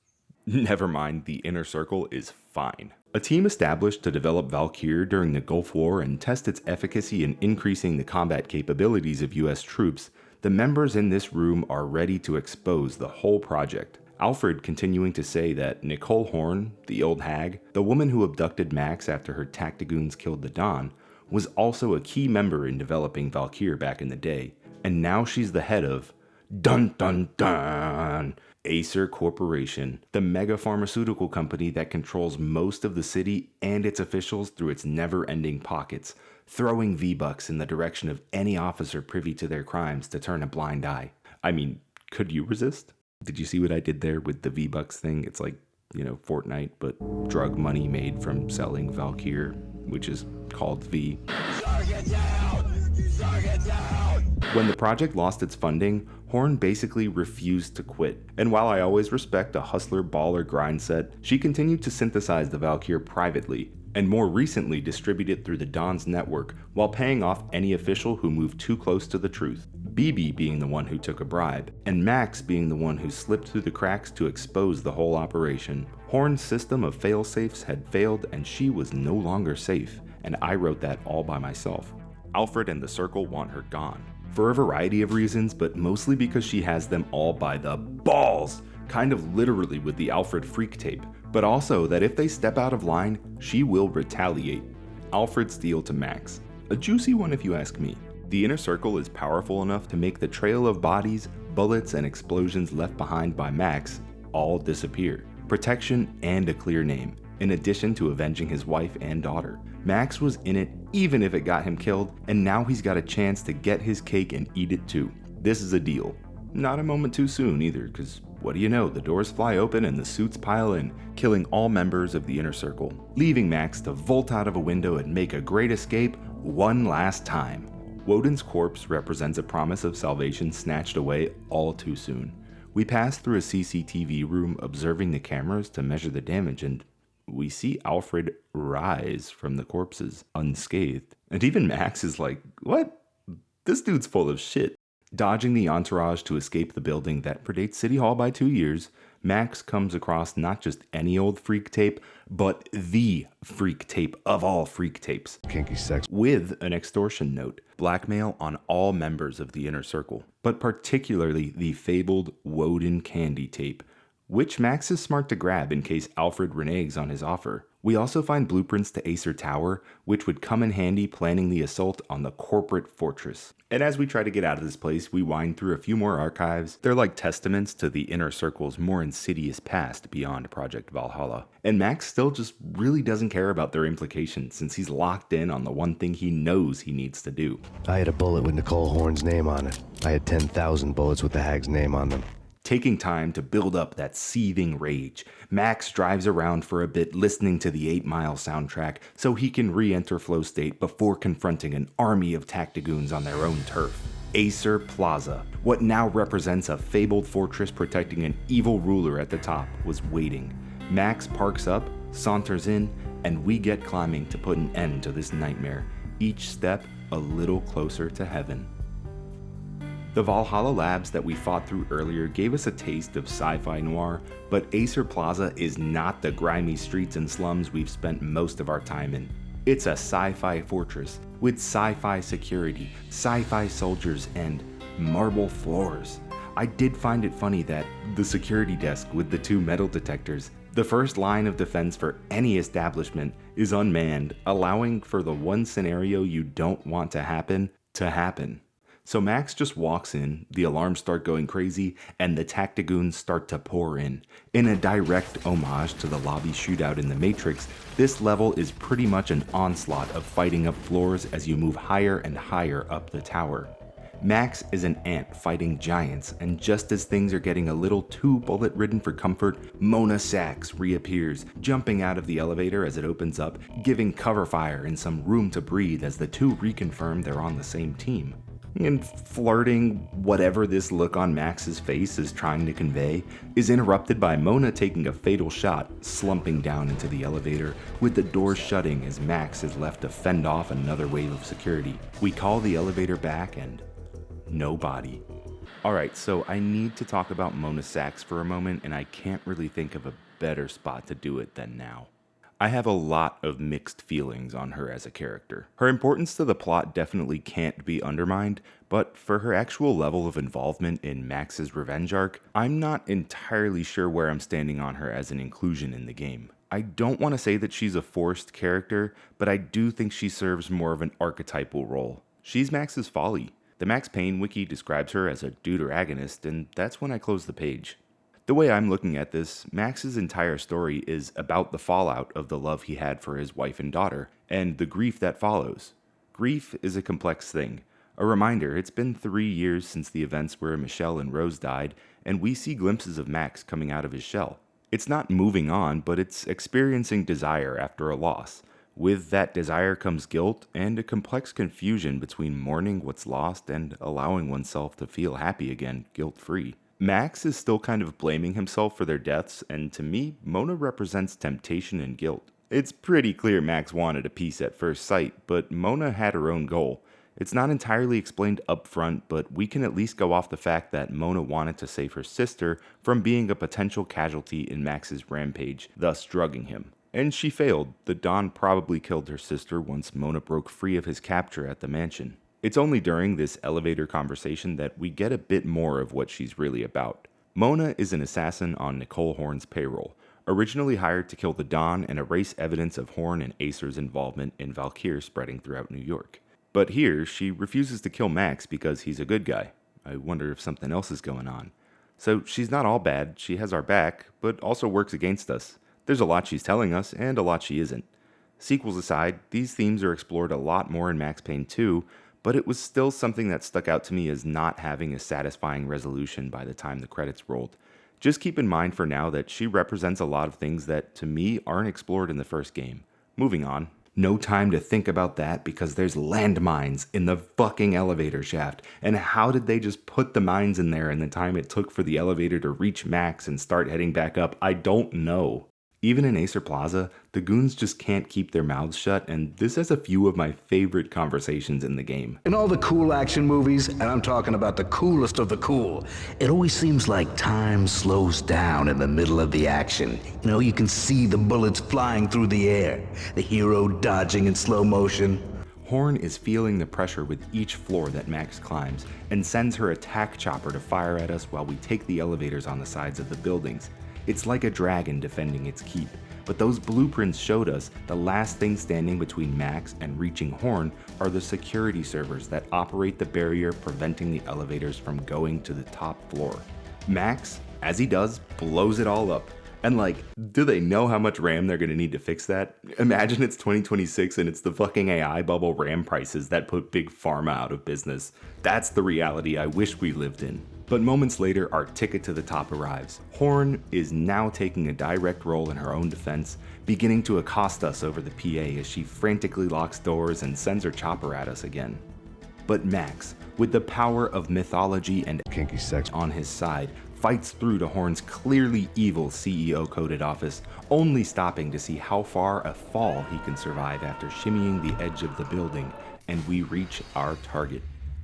Never mind, the Inner Circle is fine. A team established to develop Valkyr during the Gulf War and test its efficacy in increasing the combat capabilities of US troops, the members in this room are ready to expose the whole project. Alfred continuing to say that Nicole Horn, the old hag, the woman who abducted Max after her tactigoons killed the Don, was also a key member in developing Valkyr back in the day, and now she's the head of dun dun dun Acer Corporation, the mega pharmaceutical company that controls most of the city and its officials through its never-ending pockets, throwing V-Bucks in the direction of any officer privy to their crimes to turn a blind eye. I mean, could you resist? Did you see what I did there with the V-Bucks thing? It's like, you know, Fortnite, but drug money made from selling Valkyr, which is called V. When the project lost its funding, Horn basically refused to quit. And while I always respect a hustler baller grind set, she continued to synthesize the Valkyr privately, and more recently distribute it through the Don's network while paying off any official who moved too close to the truth. BB being the one who took a bribe, and Max being the one who slipped through the cracks to expose the whole operation. Horn's system of fail-safes had failed and she was no longer safe, and I wrote that all by myself. Alfred and the Circle want her gone. For a variety of reasons, but mostly because she has them all by the balls, kind of literally with the Alfred freak tape. but also that if they step out of line, she will retaliate. Alfred Steele to Max. A juicy one if you ask me. The inner circle is powerful enough to make the trail of bodies, bullets, and explosions left behind by Max all disappear. Protection and a clear name, in addition to avenging his wife and daughter. Max was in it even if it got him killed, and now he's got a chance to get his cake and eat it too. This is a deal. Not a moment too soon either, because what do you know, the doors fly open and the suits pile in, killing all members of the inner circle, leaving Max to vault out of a window and make a great escape one last time. Woden's corpse represents a promise of salvation snatched away all too soon. We pass through a CCTV room observing the cameras to measure the damage, and we see Alfred rise from the corpses unscathed. And even Max is like, what? This dude's full of shit. Dodging the entourage to escape the building that predates City Hall by 2 years, Max comes across not just any old freak tape, but the freak tape of all freak tapes. Kinky sex. With an extortion note. Blackmail on all members of the inner circle, but particularly the fabled Woden candy tape, which Max is smart to grab in case Alfred reneges on his offer. We also find blueprints to Acer Tower, which would come in handy planning the assault on the corporate fortress. And as we try to get out of this place, we wind through a few more archives. They're like testaments to the inner circle's more insidious past beyond Project Valhalla. And Max still just really doesn't care about their implications since he's locked in on the one thing he knows he needs to do. I had a bullet with Nicole Horn's name on it. I had 10,000 bullets with the hag's name on them. Taking time to build up that seething rage, Max drives around for a bit listening to the 8 Mile soundtrack so he can re-enter flow state before confronting an army of tactigoons on their own turf. Acer Plaza, what now represents a fabled fortress protecting an evil ruler at the top, was waiting. Max parks up, saunters in, and we get climbing to put an end to this nightmare, each step a little closer to heaven. The Valhalla labs that we fought through earlier gave us a taste of sci-fi noir, but Acer Plaza is not the grimy streets and slums we've spent most of our time in. It's a sci-fi fortress with sci-fi security, sci-fi soldiers, and marble floors. I did find it funny that the security desk with the 2 metal detectors, the first line of defense for any establishment, is unmanned, allowing for the one scenario you don't want to happen. So Max just walks in, the alarms start going crazy, and the tactigoons start to pour in. In a direct homage to the lobby shootout in The Matrix, this level is pretty much an onslaught of fighting up floors as you move higher and higher up the tower. Max is an ant fighting giants, and just as things are getting a little too bullet-ridden for comfort, Mona Sachs reappears, jumping out of the elevator as it opens up, giving cover fire and some room to breathe as the two reconfirm they're on the same team. And flirting whatever this look on Max's face is trying to convey is interrupted by Mona taking a fatal shot, slumping down into the elevator, with the doors shutting as Max is left to fend off another wave of security. We call the elevator back and no body. Alright, so I need to talk about Mona Sachs for a moment, and I can't really think of a better spot to do it than now. I have a lot of mixed feelings on her as a character. Her importance to the plot definitely can't be undermined, but for her actual level of involvement in Max's revenge arc, I'm not entirely sure where I'm standing on her as an inclusion in the game. I don't want to say that she's a forced character, but I do think she serves more of an archetypal role. She's Max's folly. The Max Payne wiki describes her as a deuteragonist, and that's when I close the page. The way I'm looking at this, Max's entire story is about the fallout of the love he had for his wife and daughter, and the grief that follows. Grief is a complex thing. A reminder, it's been 3 years since the events where Michelle and Rose died, and we see glimpses of Max coming out of his shell. It's not moving on, but it's experiencing desire after a loss. With that desire comes guilt and a complex confusion between mourning what's lost and allowing oneself to feel happy again, guilt-free. Max is still kind of blaming himself for their deaths, and to me, Mona represents temptation and guilt. It's pretty clear Max wanted a piece at first sight, but Mona had her own goal. It's not entirely explained up front, but we can at least go off the fact that Mona wanted to save her sister from being a potential casualty in Max's rampage, thus drugging him. And she failed. The Don probably killed her sister once Mona broke free of his capture at the mansion. It's only during this elevator conversation that we get a bit more of what she's really about. Mona is an assassin on Nicole Horn's payroll, originally hired to kill the Dawn and erase evidence of Horn and Acer's involvement in Valkyr spreading throughout New York. But here, she refuses to kill Max because he's a good guy. I wonder if something else is going on. So she's not all bad, she has our back, but also works against us. There's a lot she's telling us, and a lot she isn't. Sequels aside, these themes are explored a lot more in Max Payne 2, but it was still something that stuck out to me as not having a satisfying resolution by the time the credits rolled. Just keep in mind for now that she represents a lot of things that, to me, aren't explored in the first game. Moving on. No time to think about that because there's landmines in the fucking elevator shaft. And how did they just put the mines in there in the time it took for the elevator to reach Max and start heading back up? I don't know. Even in Acer Plaza, the goons just can't keep their mouths shut, and this has a few of my favorite conversations in the game. In all the cool action movies, and I'm talking about the coolest of the cool, it always seems like time slows down in the middle of the action. You know, you can see the bullets flying through the air, the hero dodging in slow motion. Horn is feeling the pressure with each floor that Max climbs, and sends her attack chopper to fire at us while we take the elevators on the sides of the buildings. It's like a dragon defending its keep, but those blueprints showed us the last thing standing between Max and reaching Horn are the security servers that operate the barrier preventing the elevators from going to the top floor. Max, as he does, blows it all up. And like, do they know how much RAM they're gonna need to fix that? Imagine it's 2026 and it's the fucking AI bubble RAM prices that put Big Pharma out of business. That's the reality I wish we lived in. But moments later, our ticket to the top arrives. Horn is now taking a direct role in her own defense, beginning to accost us over the PA as she frantically locks doors and sends her chopper at us again. But Max, with the power of mythology and kinky sex on his side, fights through to Horn's clearly evil CEO-coded office, only stopping to see how far a fall he can survive after shimmying the edge of the building, and we reach our target.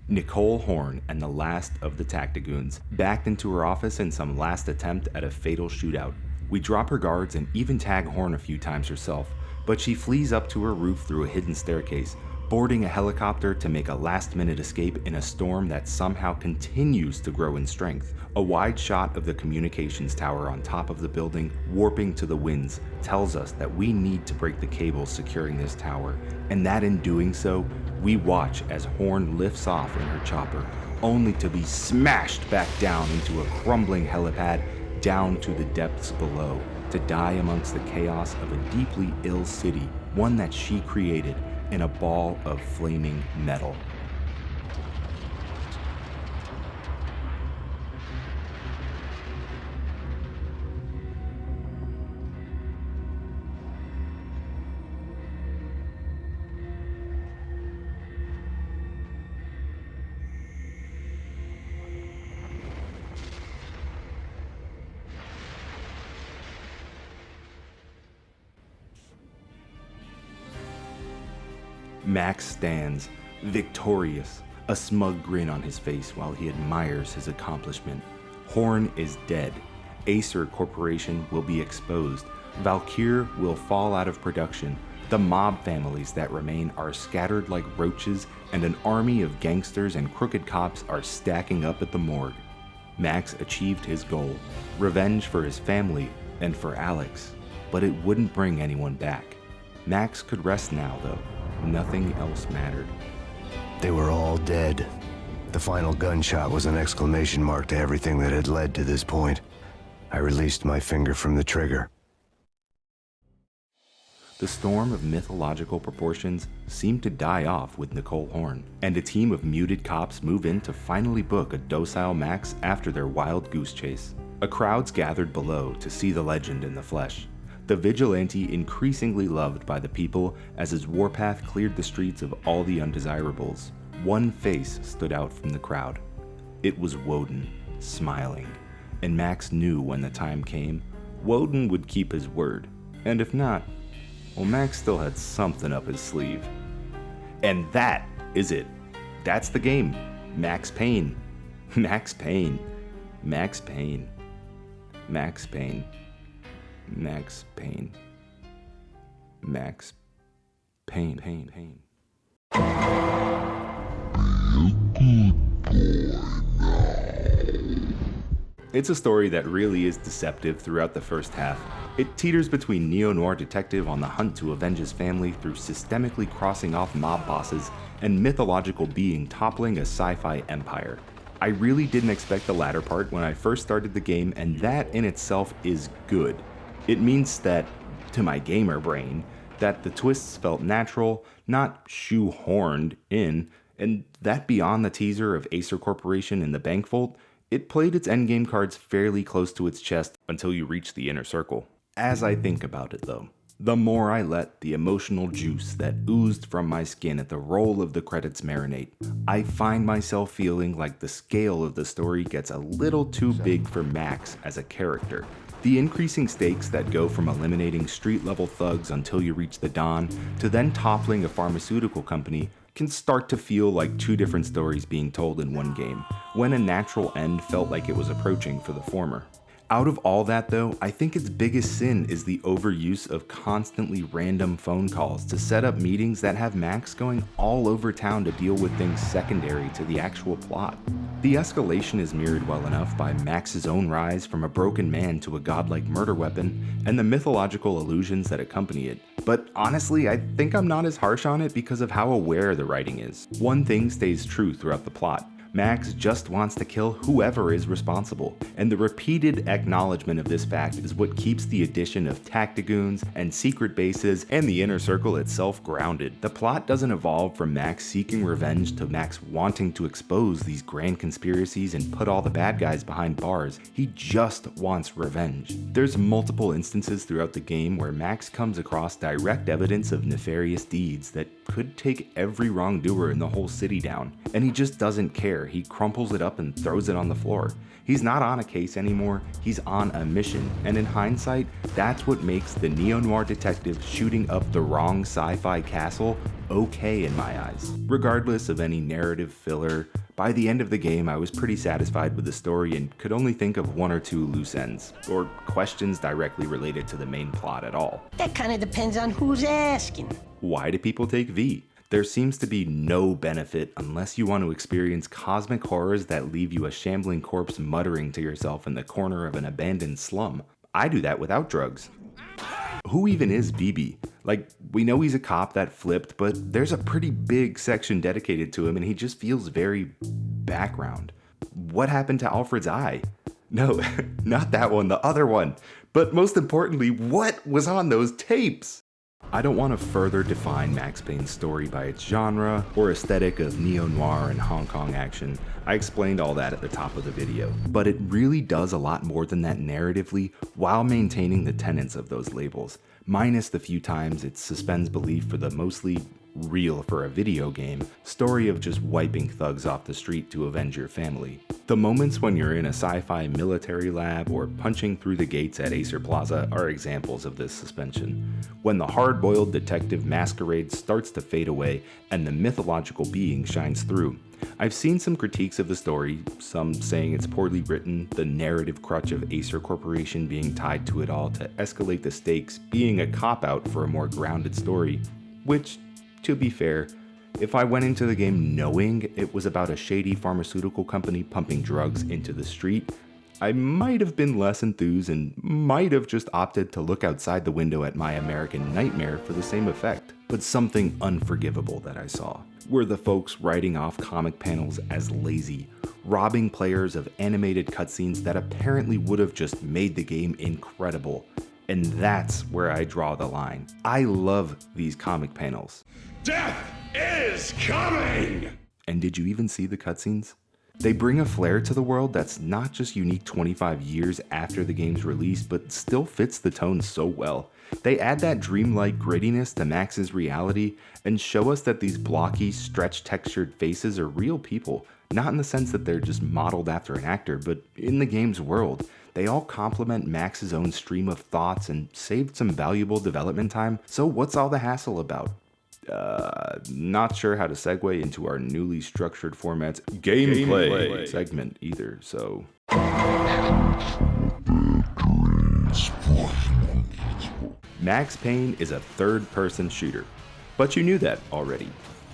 Nicole Horn and the last of the Tactigoons, backed into her office in some last attempt at a fatal shootout. We drop her guards and even tag Horn a few times herself, but she flees up to her roof through a hidden staircase, boarding a helicopter to make a last-minute escape in a storm that somehow continues to grow in strength. A wide shot of the communications tower on top of the building, warping to the winds, tells us that we need to break the cables securing this tower, and that in doing so, we watch as Horn lifts off in her chopper, only to be smashed back down into a crumbling helipad down to the depths below, to die amongst the chaos of a deeply ill city, one that she created in a ball of flaming metal. Max stands, victorious, a smug grin on his face while he admires his accomplishment. Horn is dead. Acer Corporation will be exposed. Valkyr will fall out of production. The mob families that remain are scattered like roaches, and an army of gangsters and crooked cops are stacking up at the morgue. Max achieved his goal, revenge for his family and for Alex, but it wouldn't bring anyone back. Max could rest now, though. Nothing else mattered. They were all dead. The final gunshot was an exclamation mark to everything that had led to this point. I released my finger from the trigger. The storm of mythological proportions seemed to die off with Nicole Horn, and a team of muted cops move in to finally book a docile Max after their wild goose chase. A crowd's gathered below to see the legend in the flesh. The vigilante increasingly loved by the people as his warpath cleared the streets of all the undesirables. One face stood out from the crowd. It was Woden, smiling, and Max knew when the time came, Woden would keep his word, and if not, well, Max still had something up his sleeve. And that is it. That's the game. Max Payne. Max Payne. Max Payne. Max Payne. Max Payne. Max Payne. Payne. It's a story that really is deceptive throughout the first half. It teeters between neo-noir detective on the hunt to avenge his family through systemically crossing off mob bosses and mythological being toppling a sci-fi empire. I really didn't expect the latter part when I first started the game, and that in itself is good. It means that, to my gamer brain, that the twists felt natural, not shoehorned in, and that beyond the teaser of Acer Corporation in the bank vault, it played its endgame cards fairly close to its chest until you reach the inner circle. As I think about it though, the more I let the emotional juice that oozed from my skin at the roll of the credits marinate, I find myself feeling like the scale of the story gets a little too big for Max as a character. The increasing stakes that go from eliminating street-level thugs until you reach the dawn, to then toppling a pharmaceutical company, can start to feel like two different stories being told in one game, when a natural end felt like it was approaching for the former. Out of all that though, I think its biggest sin is the overuse of constantly random phone calls to set up meetings that have Max going all over town to deal with things secondary to the actual plot. The escalation is mirrored well enough by Max's own rise from a broken man to a godlike murder weapon, and the mythological illusions that accompany it. But honestly, I think I'm not as harsh on it because of how aware the writing is. One thing stays true throughout the plot. Max just wants to kill whoever is responsible, and the repeated acknowledgement of this fact is what keeps the addition of tactigoons and secret bases and the inner circle itself grounded. The plot doesn't evolve from Max seeking revenge to Max wanting to expose these grand conspiracies and put all the bad guys behind bars. He just wants revenge. There's multiple instances throughout the game where Max comes across direct evidence of nefarious deeds that could take every wrongdoer in the whole city down, and he just doesn't care. He crumples it up and throws it on the floor. He's not on a case anymore, he's on a mission, and in hindsight, that's what makes the neo-noir detective shooting up the wrong sci-fi castle okay in my eyes. Regardless of any narrative filler, by the end of the game I was pretty satisfied with the story and could only think of one or two loose ends, or questions directly related to the main plot at all. That kind of depends on who's asking. Why do people take V? There seems to be no benefit unless you want to experience cosmic horrors that leave you a shambling corpse muttering to yourself in the corner of an abandoned slum. I do that without drugs. Who even is BB? Like, we know he's a cop that flipped, but there's a pretty big section dedicated to him and he just feels very background. What happened to Alfred's eye? No, not that one, the other one. But most importantly, what was on those tapes? I don't want to further define Max Payne's story by its genre or aesthetic of neo-noir and Hong Kong action. I explained all that at the top of the video, but it really does a lot more than that narratively while maintaining the tenets of those labels, minus the few times it suspends belief for the mostly real for a video game story of just wiping thugs off the street to avenge your family. The moments when you're in a sci-fi military lab or punching through the gates at Acer Plaza are examples of this suspension. When the hard-boiled detective masquerade starts to fade away and the mythological being shines through. I've seen some critiques of the story, some saying it's poorly written, the narrative crutch of Acer Corporation being tied to it all to escalate the stakes being a cop-out for a more grounded story, which, to be fair, if I went into the game knowing it was about a shady pharmaceutical company pumping drugs into the street, I might have been less enthused and might have just opted to look outside the window at my American nightmare for the same effect. But something unforgivable that I saw were the folks writing off comic panels as lazy, robbing players of animated cutscenes that apparently would have just made the game incredible. And that's where I draw the line. I love these comic panels. Death is coming! And did you even see the cutscenes? They bring a flair to the world that's not just unique 25 years after the game's release, but still fits the tone so well. They add that dreamlike grittiness to Max's reality and show us that these blocky, stretch-textured faces are real people, not in the sense that they're just modeled after an actor, but in the game's world. They all complement Max's own stream of thoughts and saved some valuable development time, so what's all the hassle about? Not sure how to segue into our newly structured format's gameplay segment either, so... Max Payne is a third-person shooter, but you knew that already,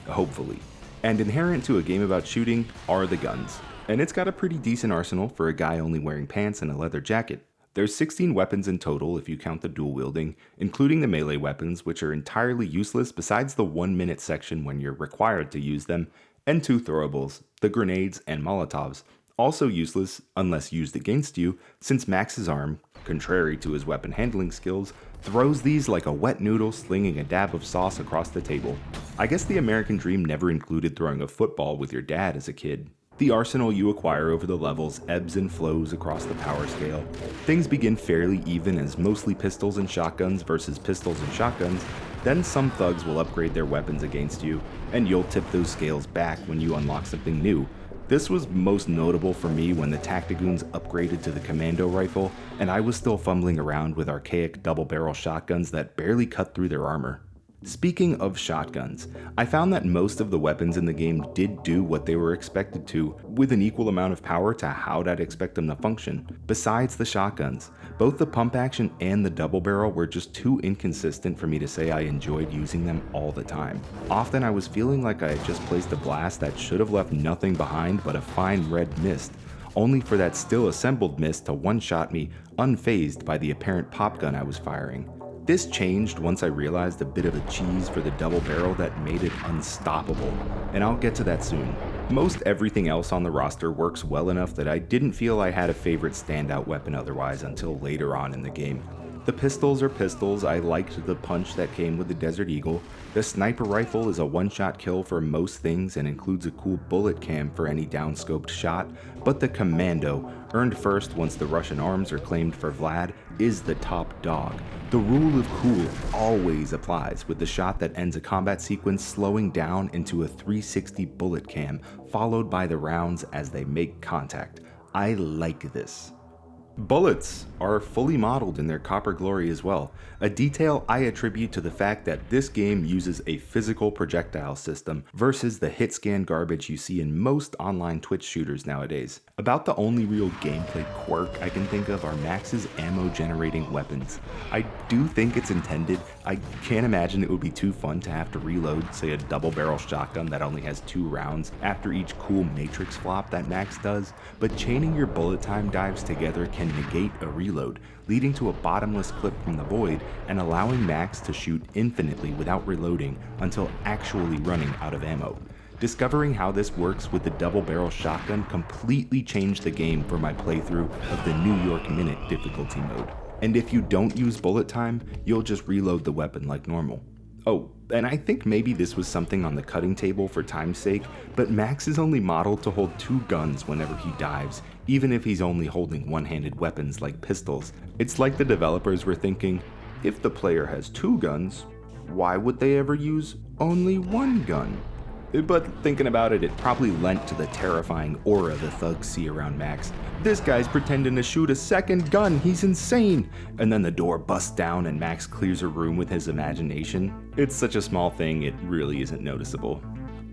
hopefully. And inherent to a game about shooting are the guns. and it's got a pretty decent arsenal for a guy only wearing pants and a leather jacket. There's 16 weapons in total if you count the dual wielding, including the melee weapons, which are entirely useless besides the 1-minute section when you're required to use them, and 2 throwables, the grenades and molotovs, also useless unless used against you, since Max's arm, contrary to his weapon handling skills, throws these like a wet noodle slinging a dab of sauce across the table. I guess the American dream never included throwing a football with your dad as a kid. The arsenal you acquire over the levels ebbs and flows across the power scale. Things begin fairly even as mostly pistols and shotguns versus pistols and shotguns, then some thugs will upgrade their weapons against you, and you'll tip those scales back when you unlock something new. This was most notable for me when the Tactigoons upgraded to the commando rifle, and I was still fumbling around with archaic double-barrel shotguns that barely cut through their armor. Speaking of shotguns, I found that most of the weapons in the game did do what they were expected to, with an equal amount of power to how I'd expect them to function. Besides the shotguns, both the pump action and the double barrel were just too inconsistent for me to say I enjoyed using them all the time. Often I was feeling like I had just placed a blast that should have left nothing behind but a fine red mist, only for that still assembled mist to one-shot me unfazed by the apparent pop gun I was firing. This changed once I realized a bit of a cheese for the double barrel that made it unstoppable, and I'll get to that soon. Most everything else on the roster works well enough that I didn't feel I had a favorite standout weapon otherwise until later on in the game. The pistols are pistols. I liked the punch that came with the Desert Eagle. The sniper rifle is a one-shot kill for most things and includes a cool bullet cam for any downscoped shot, but the Commando, earned first once the Russian arms are claimed for Vlad, is the top dog. The rule of cool always applies, with the shot that ends a combat sequence slowing down into a 360 bullet cam, followed by the rounds as they make contact. I like this. Bullets are fully modeled in their copper glory as well, a detail I attribute to the fact that this game uses a physical projectile system versus the hit scan garbage you see in most online Twitch shooters nowadays. About the only real gameplay quirk I can think of are Max's ammo generating weapons. I do think it's intended. I can't imagine it would be too fun to have to reload, say, a double barrel shotgun that only has 2 rounds after each cool matrix flop that Max does, but chaining your bullet time dives together can negate a reload, leading to a bottomless clip from the void and allowing Max to shoot infinitely without reloading until actually running out of ammo. Discovering how this works with the double barrel shotgun completely changed the game for my playthrough of the New York Minute difficulty mode. And if you don't use bullet time, you'll just reload the weapon like normal. Oh, and I think maybe this was something on the cutting table for time's sake, but Max is only modeled to hold 2 guns whenever he dives, even if he's only holding one-handed weapons like pistols. It's like the developers were thinking, if the player has 2 guns, why would they ever use only 1 gun? But thinking about it, it probably lent to the terrifying aura the thugs see around Max. This guy's pretending to shoot a second gun, he's insane! And then the door busts down and Max clears a room with his imagination. It's such a small thing, it really isn't noticeable.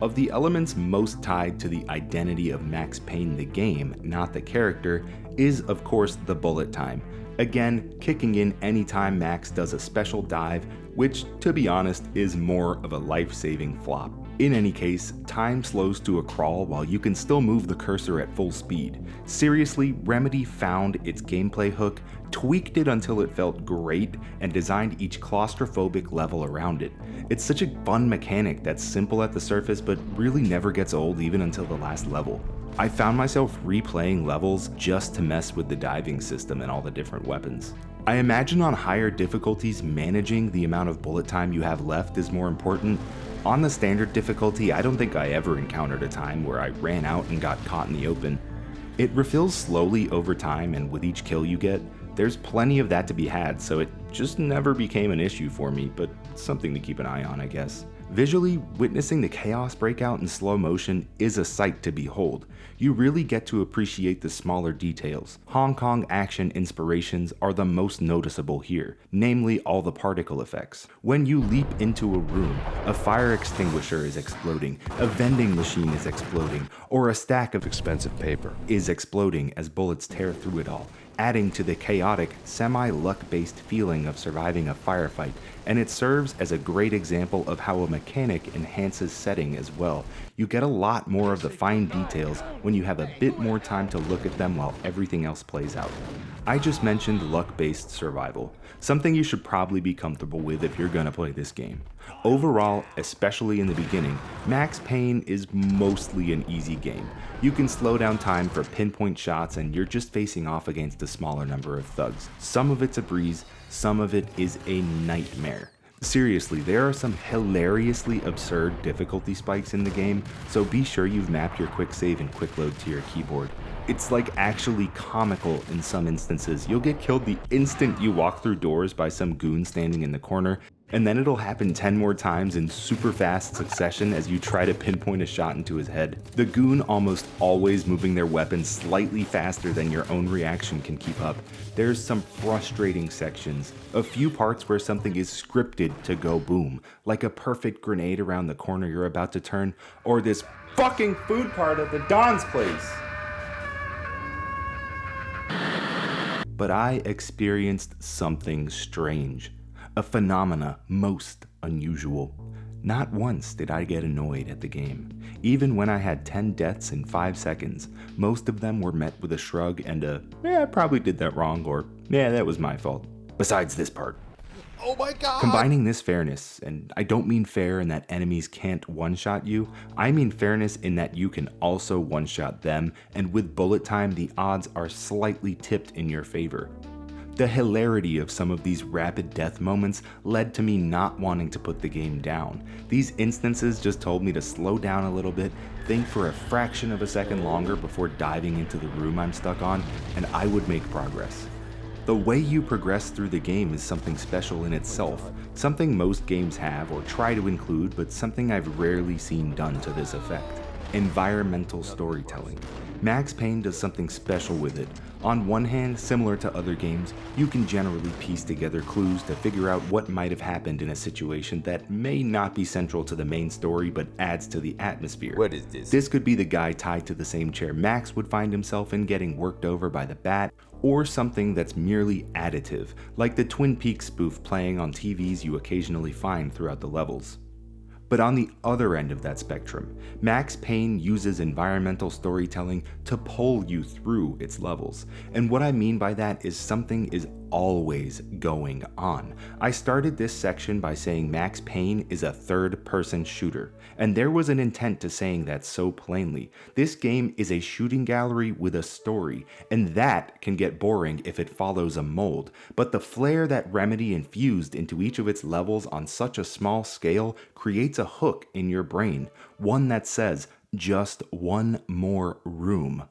Of the elements most tied to the identity of Max Payne the game, not the character, is of course the bullet time. Again, kicking in anytime Max does a special dive, which, to be honest, is more of a life-saving flop. In any case, time slows to a crawl while you can still move the cursor at full speed. Seriously, Remedy found its gameplay hook, tweaked it until it felt great, and designed each claustrophobic level around it. It's such a fun mechanic that's simple at the surface but really never gets old even until the last level. I found myself replaying levels just to mess with the diving system and all the different weapons. I imagine on higher difficulties, managing the amount of bullet time you have left is more important. On the standard difficulty, I don't think I ever encountered a time where I ran out and got caught in the open. It refills slowly over time, and with each kill you get, there's plenty of that to be had, so it just never became an issue for me, but something to keep an eye on, I guess. Visually, witnessing the chaos breakout in slow motion is a sight to behold. You really get to appreciate the smaller details. Hong Kong action inspirations are the most noticeable here, namely all the particle effects. When you leap into a room, a fire extinguisher is exploding, a vending machine is exploding, or a stack of expensive paper is exploding as bullets tear through it all, adding to the chaotic, semi-luck-based feeling of surviving a firefight, and it serves as a great example of how a mechanic enhances setting as well. You get a lot more of the fine details when you have a bit more time to look at them while everything else plays out. I just mentioned luck-based survival, something you should probably be comfortable with if you're gonna play this game. Overall, especially in the beginning, Max Payne is mostly an easy game. You can slow down time for pinpoint shots and you're just facing off against a smaller number of thugs. Some of it's a breeze, some of it is a nightmare. Seriously, there are some hilariously absurd difficulty spikes in the game, so be sure you've mapped your quick save and quick load to your keyboard. It's like actually comical in some instances. You'll get killed the instant you walk through doors by some goon standing in the corner, and then it'll happen 10 more times in super fast succession as you try to pinpoint a shot into his head. The goon almost always moving their weapon slightly faster than your own reaction can keep up. There's some frustrating sections, a few parts where something is scripted to go boom, like a perfect grenade around the corner you're about to turn, or this fucking food part at the Don's place. But I experienced something strange. A phenomena most unusual. Not once did I get annoyed at the game. Even when I had 10 deaths in 5 seconds, most of them were met with a shrug and a, yeah, I probably did that wrong, or yeah, that was my fault. Besides this part. Oh my god! Combining this fairness, and I don't mean fair in that enemies can't one-shot you, I mean fairness in that you can also one-shot them, and with bullet time the odds are slightly tipped in your favor. The hilarity of some of these rapid death moments led to me not wanting to put the game down. These instances just told me to slow down a little bit, think for a fraction of a second longer before diving into the room I'm stuck on, and I would make progress. The way you progress through the game is something special in itself, something most games have or try to include, but something I've rarely seen done to this effect. Environmental storytelling. Max Payne does something special with it. On one hand, similar to other games, you can generally piece together clues to figure out what might have happened in a situation that may not be central to the main story but adds to the atmosphere. What is this? This could be the guy tied to the same chair Max would find himself in getting worked over by the bat, or something that's merely additive, like the Twin Peaks spoof playing on TVs you occasionally find throughout the levels. But on the other end of that spectrum, Max Payne uses environmental storytelling to pull you through its levels. And what I mean by that is something is always going on. I started this section by saying Max Payne is a third-person shooter, and there was an intent to saying that so plainly. This game is a shooting gallery with a story, and that can get boring if it follows a mold, but the flair that Remedy infused into each of its levels on such a small scale creates a hook in your brain, one that says, just one more room.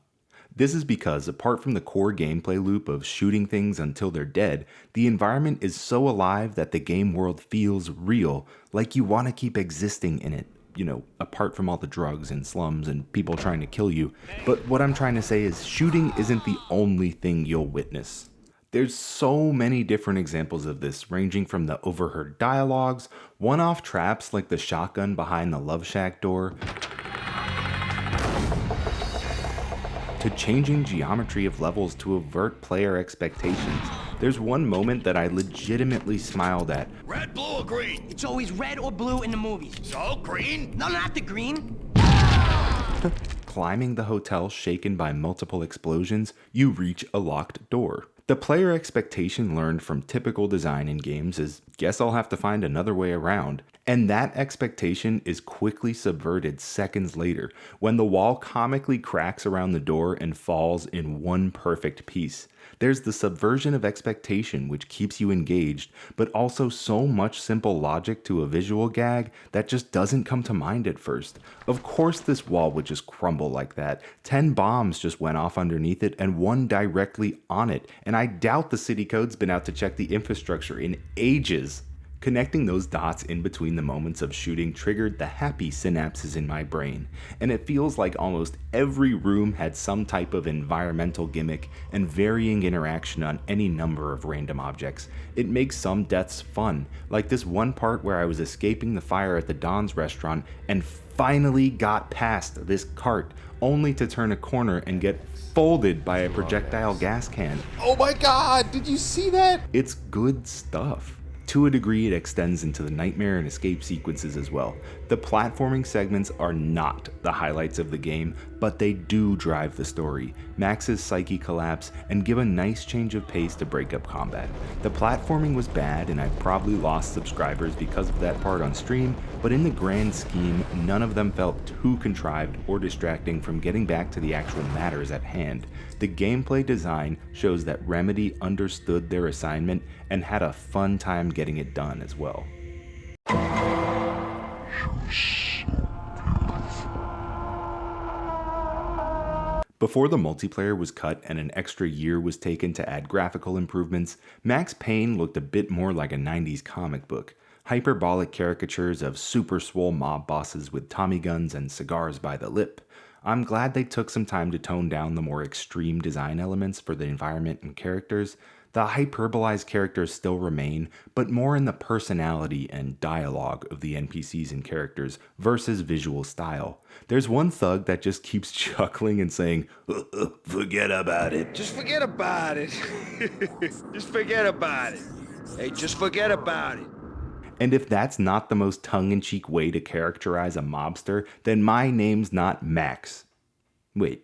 This is because, apart from the core gameplay loop of shooting things until they're dead, the environment is so alive that the game world feels real, like you want to keep existing in it. You know, apart from all the drugs and slums and people trying to kill you. But what I'm trying to say is shooting isn't the only thing you'll witness. There's so many different examples of this, ranging from the overheard dialogues, one-off traps like the shotgun behind the Love Shack door, to changing geometry of levels to avert player expectations. There's one moment that I legitimately smiled at. Red, blue, or green? It's always red or blue in the movies. So, green? No, not the green. Climbing the hotel shaken by multiple explosions, you reach a locked door. The player expectation learned from typical design in games is, guess I'll have to find another way around. And that expectation is quickly subverted seconds later when the wall comically cracks around the door and falls in one perfect piece. There's the subversion of expectation which keeps you engaged, but also so much simple logic to a visual gag that just doesn't come to mind at first. Of course this wall would just crumble like that. 10 bombs just went off underneath it and one directly on it, and I doubt the city code's been out to check the infrastructure in ages. Connecting those dots in between the moments of shooting triggered the happy synapses in my brain, and it feels like almost every room had some type of environmental gimmick and varying interaction on any number of random objects. It makes some deaths fun, like this one part where I was escaping the fire at the Don's restaurant and finally got past this cart, only to turn a corner and get folded by a projectile gas can. Oh my god, did you see that? It's good stuff. To a degree, it extends into the nightmare and escape sequences as well. The platforming segments are not the highlights of the game, but they do drive the story, Max's psyche collapse, and give a nice change of pace to break up combat. The platforming was bad, and I probably lost subscribers because of that part on stream, but in the grand scheme, none of them felt too contrived or distracting from getting back to the actual matters at hand. The gameplay design shows that Remedy understood their assignment and had a fun time getting it done as well. Before the multiplayer was cut and an extra year was taken to add graphical improvements, Max Payne looked a bit more like a 90s comic book. Hyperbolic caricatures of super swole mob bosses with Tommy guns and cigars by the lip. I'm glad they took some time to tone down the more extreme design elements for the environment and characters. The hyperbolized characters still remain, but more in the personality and dialogue of the NPCs and characters versus visual style. There's one thug that just keeps chuckling and saying, forget about it. Just forget about it. Just forget about it. Hey, just forget about it. And if that's not the most tongue-in-cheek way to characterize a mobster, then my name's not Max. Wait.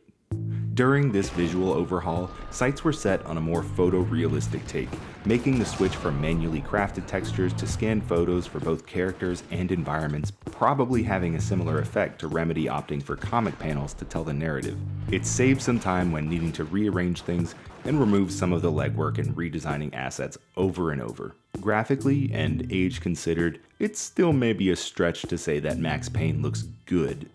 During this visual overhaul, sights were set on a more photorealistic take, making the switch from manually crafted textures to scanned photos for both characters and environments, probably having a similar effect to Remedy opting for comic panels to tell the narrative. It saved some time when needing to rearrange things and remove some of the legwork in redesigning assets over and over. Graphically and age considered, it still may be a stretch to say that Max Payne looks good.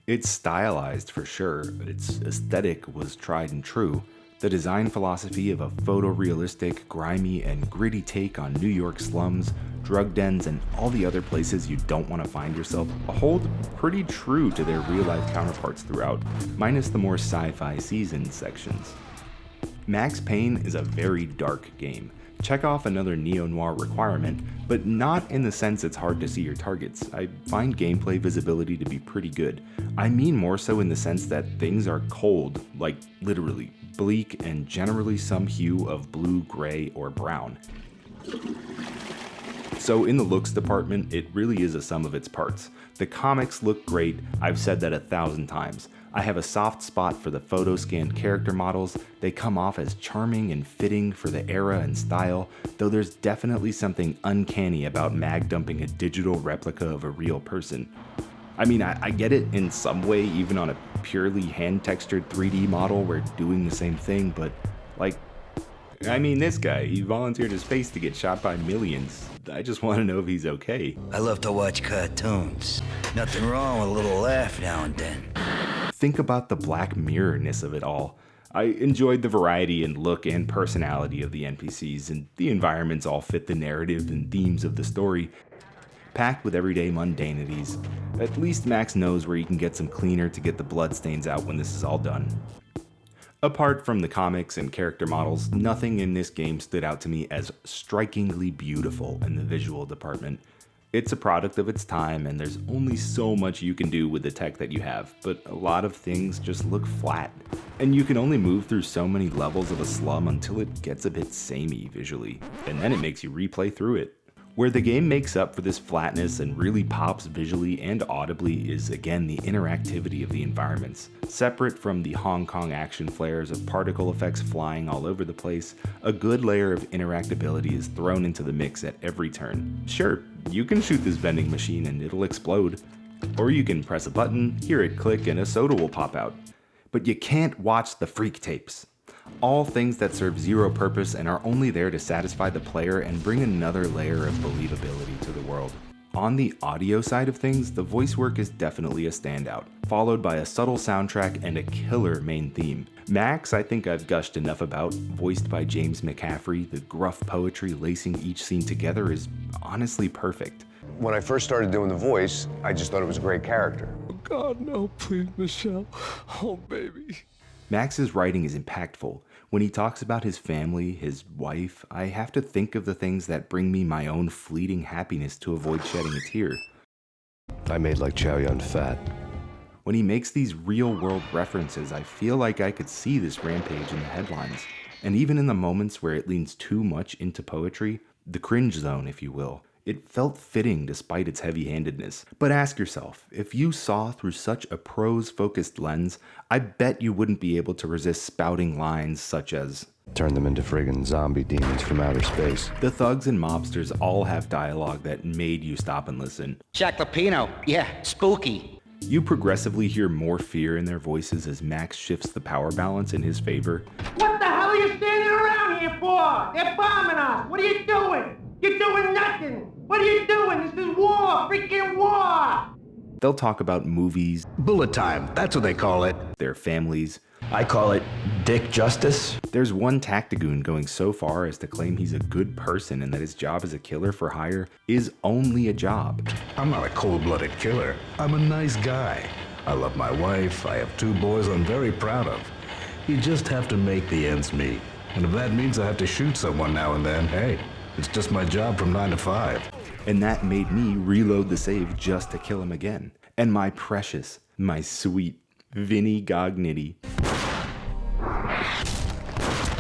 It's stylized for sure, its aesthetic was tried and true. The design philosophy of a photorealistic, grimy, and gritty take on New York slums, drug dens, and all the other places you don't want to find yourself hold pretty true to their real-life counterparts throughout, minus the more sci-fi seasoned sections. Max Payne is a very dark game. Check off another neo-noir requirement, but not in the sense it's hard to see your targets. I find gameplay visibility to be pretty good. I mean more so in the sense that things are cold, like literally, bleak and generally some hue of blue, gray, or brown. So in the looks department, it really is a sum of its parts. The comics look great, I've said that 1,000 times. I have a soft spot for the photo-scanned character models. They come off as charming and fitting for the era and style, though there's definitely something uncanny about mag dumping a digital replica of a real person. I mean, I get it in some way, even on a purely hand-textured 3D model, we're doing the same thing, but like, I mean, this guy, he volunteered his face to get shot by millions. I just want to know if he's okay. I love to watch cartoons. Nothing wrong with a little laugh now and then. Think about the Black Mirror-ness of it all. I enjoyed the variety and look and personality of the NPCs, and the environments all fit the narrative and themes of the story. Packed with everyday mundanities, at least Max knows where he can get some cleaner to get the bloodstains out when this is all done. Apart from the comics and character models, nothing in this game stood out to me as strikingly beautiful in the visual department. It's a product of its time, and there's only so much you can do with the tech that you have, but a lot of things just look flat. And you can only move through so many levels of a slum until it gets a bit samey visually, and then it makes you replay through it. Where the game makes up for this flatness and really pops visually and audibly is again the interactivity of the environments. Separate from the Hong Kong action flares of particle effects flying all over the place, a good layer of interactability is thrown into the mix at every turn. Sure, you can shoot this vending machine and it'll explode. Or you can press a button, hear it click, and a soda will pop out. But you can't watch the freak tapes. All things that serve zero purpose and are only there to satisfy the player and bring another layer of believability to the world. On the audio side of things, the voice work is definitely a standout, followed by a subtle soundtrack and a killer main theme. Max, I think I've gushed enough about, voiced by James McCaffrey. The gruff poetry lacing each scene together is honestly perfect. When I first started doing the voice, I just thought it was a great character. Oh God, no, please, Michelle. Oh, baby. Max's writing is impactful. When he talks about his family, his wife, I have to think of the things that bring me my own fleeting happiness to avoid shedding a tear. I made like Chow Yun Fat. When he makes these real-world references, I feel like I could see this rampage in the headlines. And even in the moments where it leans too much into poetry, the cringe zone, if you will, It felt fitting despite its heavy-handedness. But ask yourself, if you saw through such a prose-focused lens, I bet you wouldn't be able to resist spouting lines such as, "Turn them into friggin' zombie demons from outer space." The thugs and mobsters all have dialogue that made you stop and listen. Jack Lapino, yeah, spooky. You progressively hear more fear in their voices as Max shifts the power balance in his favor. What the hell are you standing around here for? They're bombing us. What are you doing? You're doing nothing. What are you doing? This is war, freaking war. They'll talk about movies. Bullet time, that's what they call it. Their families. I call it Dick Justice. There's one Tactigoon going so far as to claim he's a good person and that his job as a killer for hire is only a job. I'm not a cold-blooded killer. I'm a nice guy. I love my wife. I have 2 boys I'm very proud of. You just have to make the ends meet. And if that means I have to shoot someone now and then, hey, it's just my job from 9 to 5. And that made me reload the save just to kill him again. And my precious, my sweet Vinny Gognitti.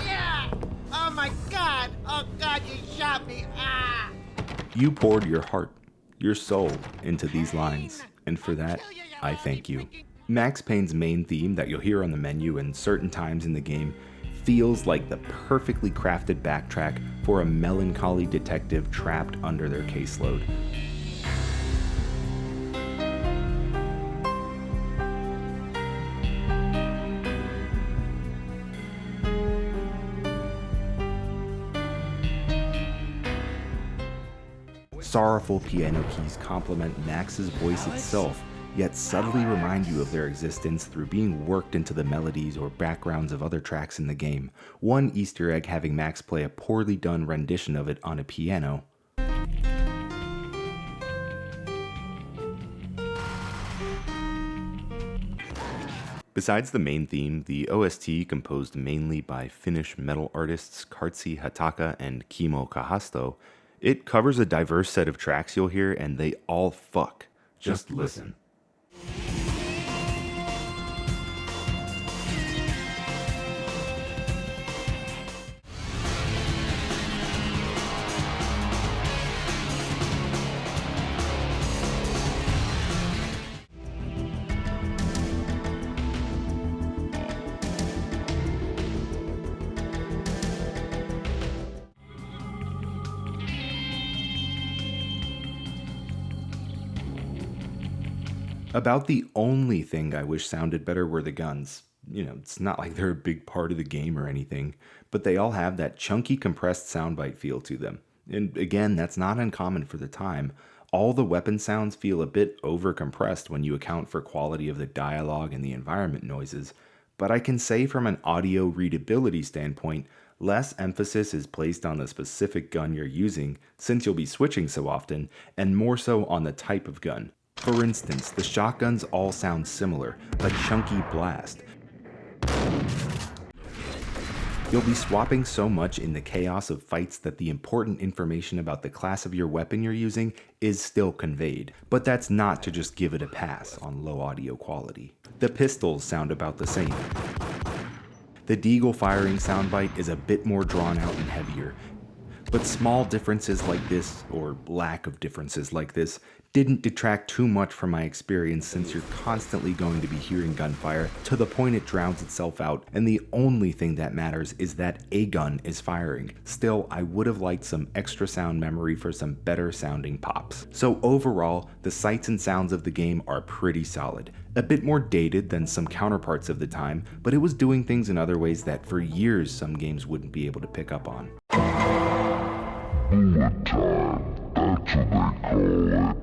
Yeah! Oh my God! Oh God, you shot me! Ah! You poured your heart, your soul into these lines, and for that, I thank you. Max Payne's main theme that you'll hear on the menu and certain times in the game feels like the perfectly crafted backtrack for a melancholy detective trapped under their caseload. Sorrowful piano keys complement Max's voice itself, yet subtly remind you of their existence through being worked into the melodies or backgrounds of other tracks in the game, one Easter egg having Max play a poorly done rendition of it on a piano. Besides the main theme, the OST, composed mainly by Finnish metal artists Kartsi Hataka and Kimo Kahasto, it covers a diverse set of tracks you'll hear, and they all fuck. Just listen. About the only thing I wish sounded better were the guns. You know, it's not like they're a big part of the game or anything, but they all have that chunky compressed soundbite feel to them. And again, that's not uncommon for the time. All the weapon sounds feel a bit over-compressed when you account for quality of the dialogue and the environment noises, but I can say from an audio readability standpoint, less emphasis is placed on the specific gun you're using, since you'll be switching so often, and more so on the type of gun. For instance, the shotguns all sound similar, a chunky blast. You'll be swapping so much in the chaos of fights that the important information about the class of your weapon you're using is still conveyed, but that's not to just give it a pass on low audio quality. The pistols sound about the same. The deagle firing soundbite is a bit more drawn out and heavier, but small differences like this, or lack of differences like this, didn't detract too much from my experience, since you're constantly going to be hearing gunfire to the point it drowns itself out, and the only thing that matters is that a gun is firing. Still, I would have liked some extra sound memory for some better sounding pops. So overall, the sights and sounds of the game are pretty solid. A bit more dated than some counterparts of the time, but it was doing things in other ways that for years some games wouldn't be able to pick up on. Bullet time, that's what they call it.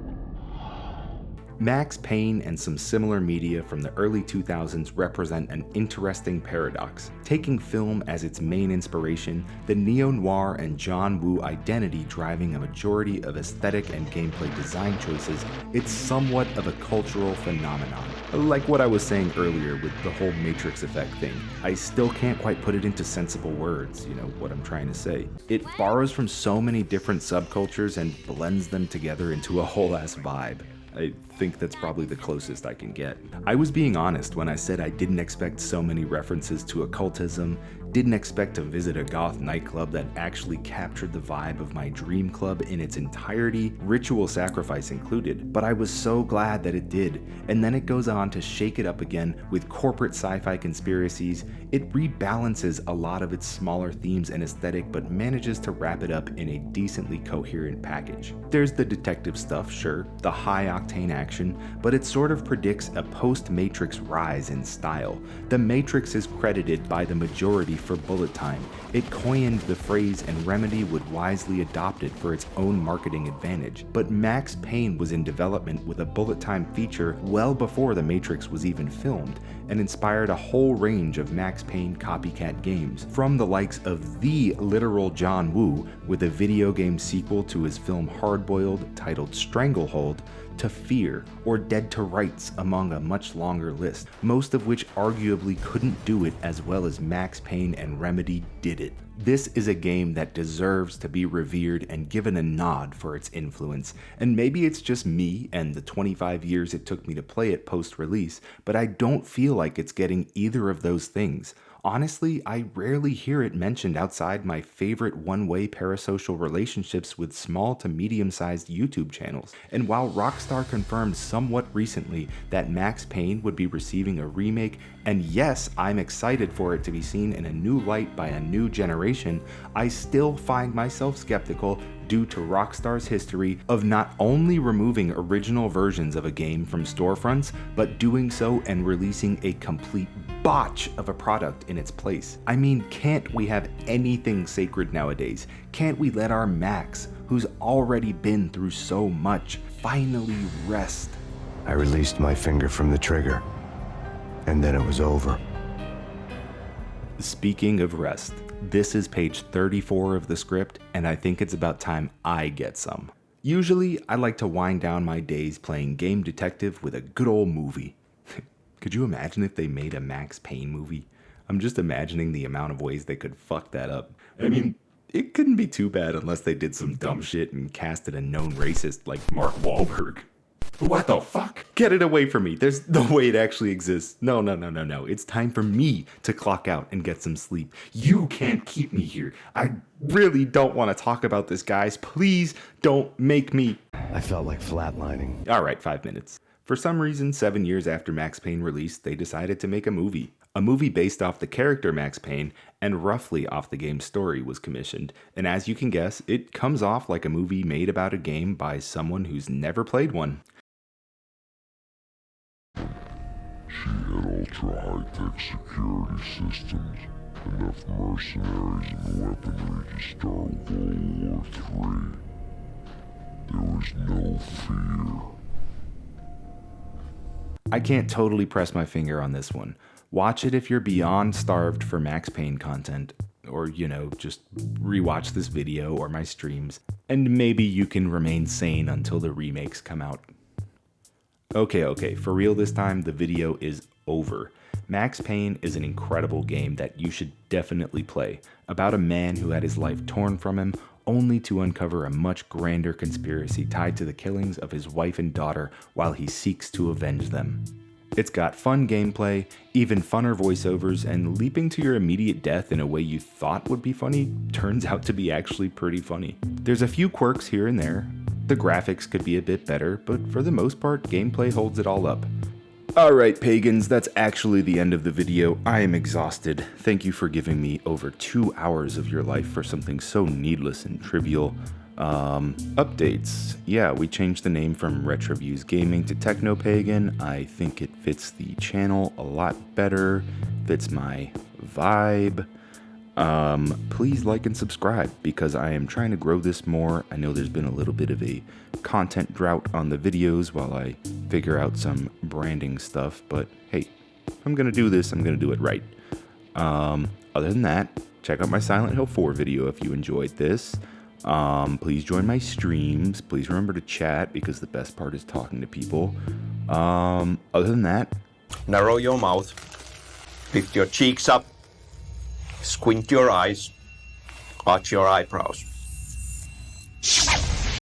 Max Payne and some similar media from the early 2000s represent an interesting paradox. Taking film as its main inspiration, the neo-noir and John Woo identity driving a majority of aesthetic and gameplay design choices, it's somewhat of a cultural phenomenon. Like what I was saying earlier with the whole Matrix effect thing, I still can't quite put it into sensible words, you know what I'm trying to say. It borrows from so many different subcultures and blends them together into a whole ass vibe. I think that's probably the closest I can get. I was being honest when I said I didn't expect so many references to occultism, didn't expect to visit a goth nightclub that actually captured the vibe of my dream club in its entirety, ritual sacrifice included, but I was so glad that it did. And then it goes on to shake it up again with corporate sci-fi conspiracies. It rebalances a lot of its smaller themes and aesthetic, but manages to wrap it up in a decently coherent package. There's the detective stuff, sure, the high-octane action, but it sort of predicts a post-Matrix rise in style. The Matrix is credited by the majority for bullet time. It coined the phrase, and Remedy would wisely adopt it for its own marketing advantage. But Max Payne was in development with a bullet time feature well before The Matrix was even filmed, and inspired a whole range of Max Payne copycat games, from the likes of the literal John Woo with a video game sequel to his film Hardboiled titled Stranglehold, to Fear or Dead to Rights, among a much longer list, most of which arguably couldn't do it as well as Max Payne and Remedy did it. This is a game that deserves to be revered and given a nod for its influence, and maybe it's just me and the 25 years it took me to play it post-release, but I don't feel like it's getting either of those things. Honestly, I rarely hear it mentioned outside my favorite one-way parasocial relationships with small to medium-sized YouTube channels. And while Rockstar confirmed somewhat recently that Max Payne would be receiving a remake, and yes, I'm excited for it to be seen in a new light by a new generation, I still find myself skeptical due to Rockstar's history of not only removing original versions of a game from storefronts, but doing so and releasing a complete botch of a product in its place. I mean, can't we have anything sacred nowadays? Can't we let our Max, who's already been through so much, finally rest? I released my finger from the trigger, and then it was over. Speaking of rest, this is page 34 of the script, and I think it's about time I get some. Usually, I like to wind down my days playing game detective with a good old movie. Could you imagine if they made a Max Payne movie? I'm just imagining the amount of ways they could fuck that up. I mean, it couldn't be too bad unless they did some dumb shit and casted a known racist like Mark Wahlberg. What the fuck? Get it away from me. There's no way it actually exists. No. It's time for me to clock out and get some sleep. You can't keep me here. I really don't want to talk about this, guys. Please don't make me. I felt like flatlining. All right, 5 minutes. For some reason, 7 years after Max Payne released, they decided to make a movie. A movie based off the character Max Payne and roughly off the game's story was commissioned, and as you can guess, it comes off like a movie made about a game by someone who's never played one. She had ultra-high-tech security systems, enough mercenaries and weaponry to start World War III. There was no fear. I can't totally press my finger on this one. Watch it if you're beyond starved for Max Payne content, or, just rewatch this video or my streams, and maybe you can remain sane until the remakes come out. Okay, for real this time, the video is over. Max Payne is an incredible game that you should definitely play, about a man who had his life torn from him, only to uncover a much grander conspiracy tied to the killings of his wife and daughter while he seeks to avenge them. It's got fun gameplay, even funner voiceovers, and leaping to your immediate death in a way you thought would be funny turns out to be actually pretty funny. There's a few quirks here and there. The graphics could be a bit better, but for the most part, gameplay holds it all up. Alright pagans, that's actually the end of the video. I am exhausted. Thank you for giving me over 2 hours of your life for something so needless and trivial. Updates. Yeah, we changed the name from Retroviews Gaming to Techno Pagan. I think it fits the channel a lot better, fits my vibe. Please like and subscribe because I am trying to grow this more. I know there's been a little bit of a content drought on the videos while I figure out some branding stuff, but hey, if I'm gonna do this, I'm gonna do it right. Other than that, check out my Silent Hill 4 video if you enjoyed this. Please join my streams. Please remember to chat because the best part is talking to people. Other than that, narrow your mouth, lift your cheeks up, squint your eyes, arch your eyebrows.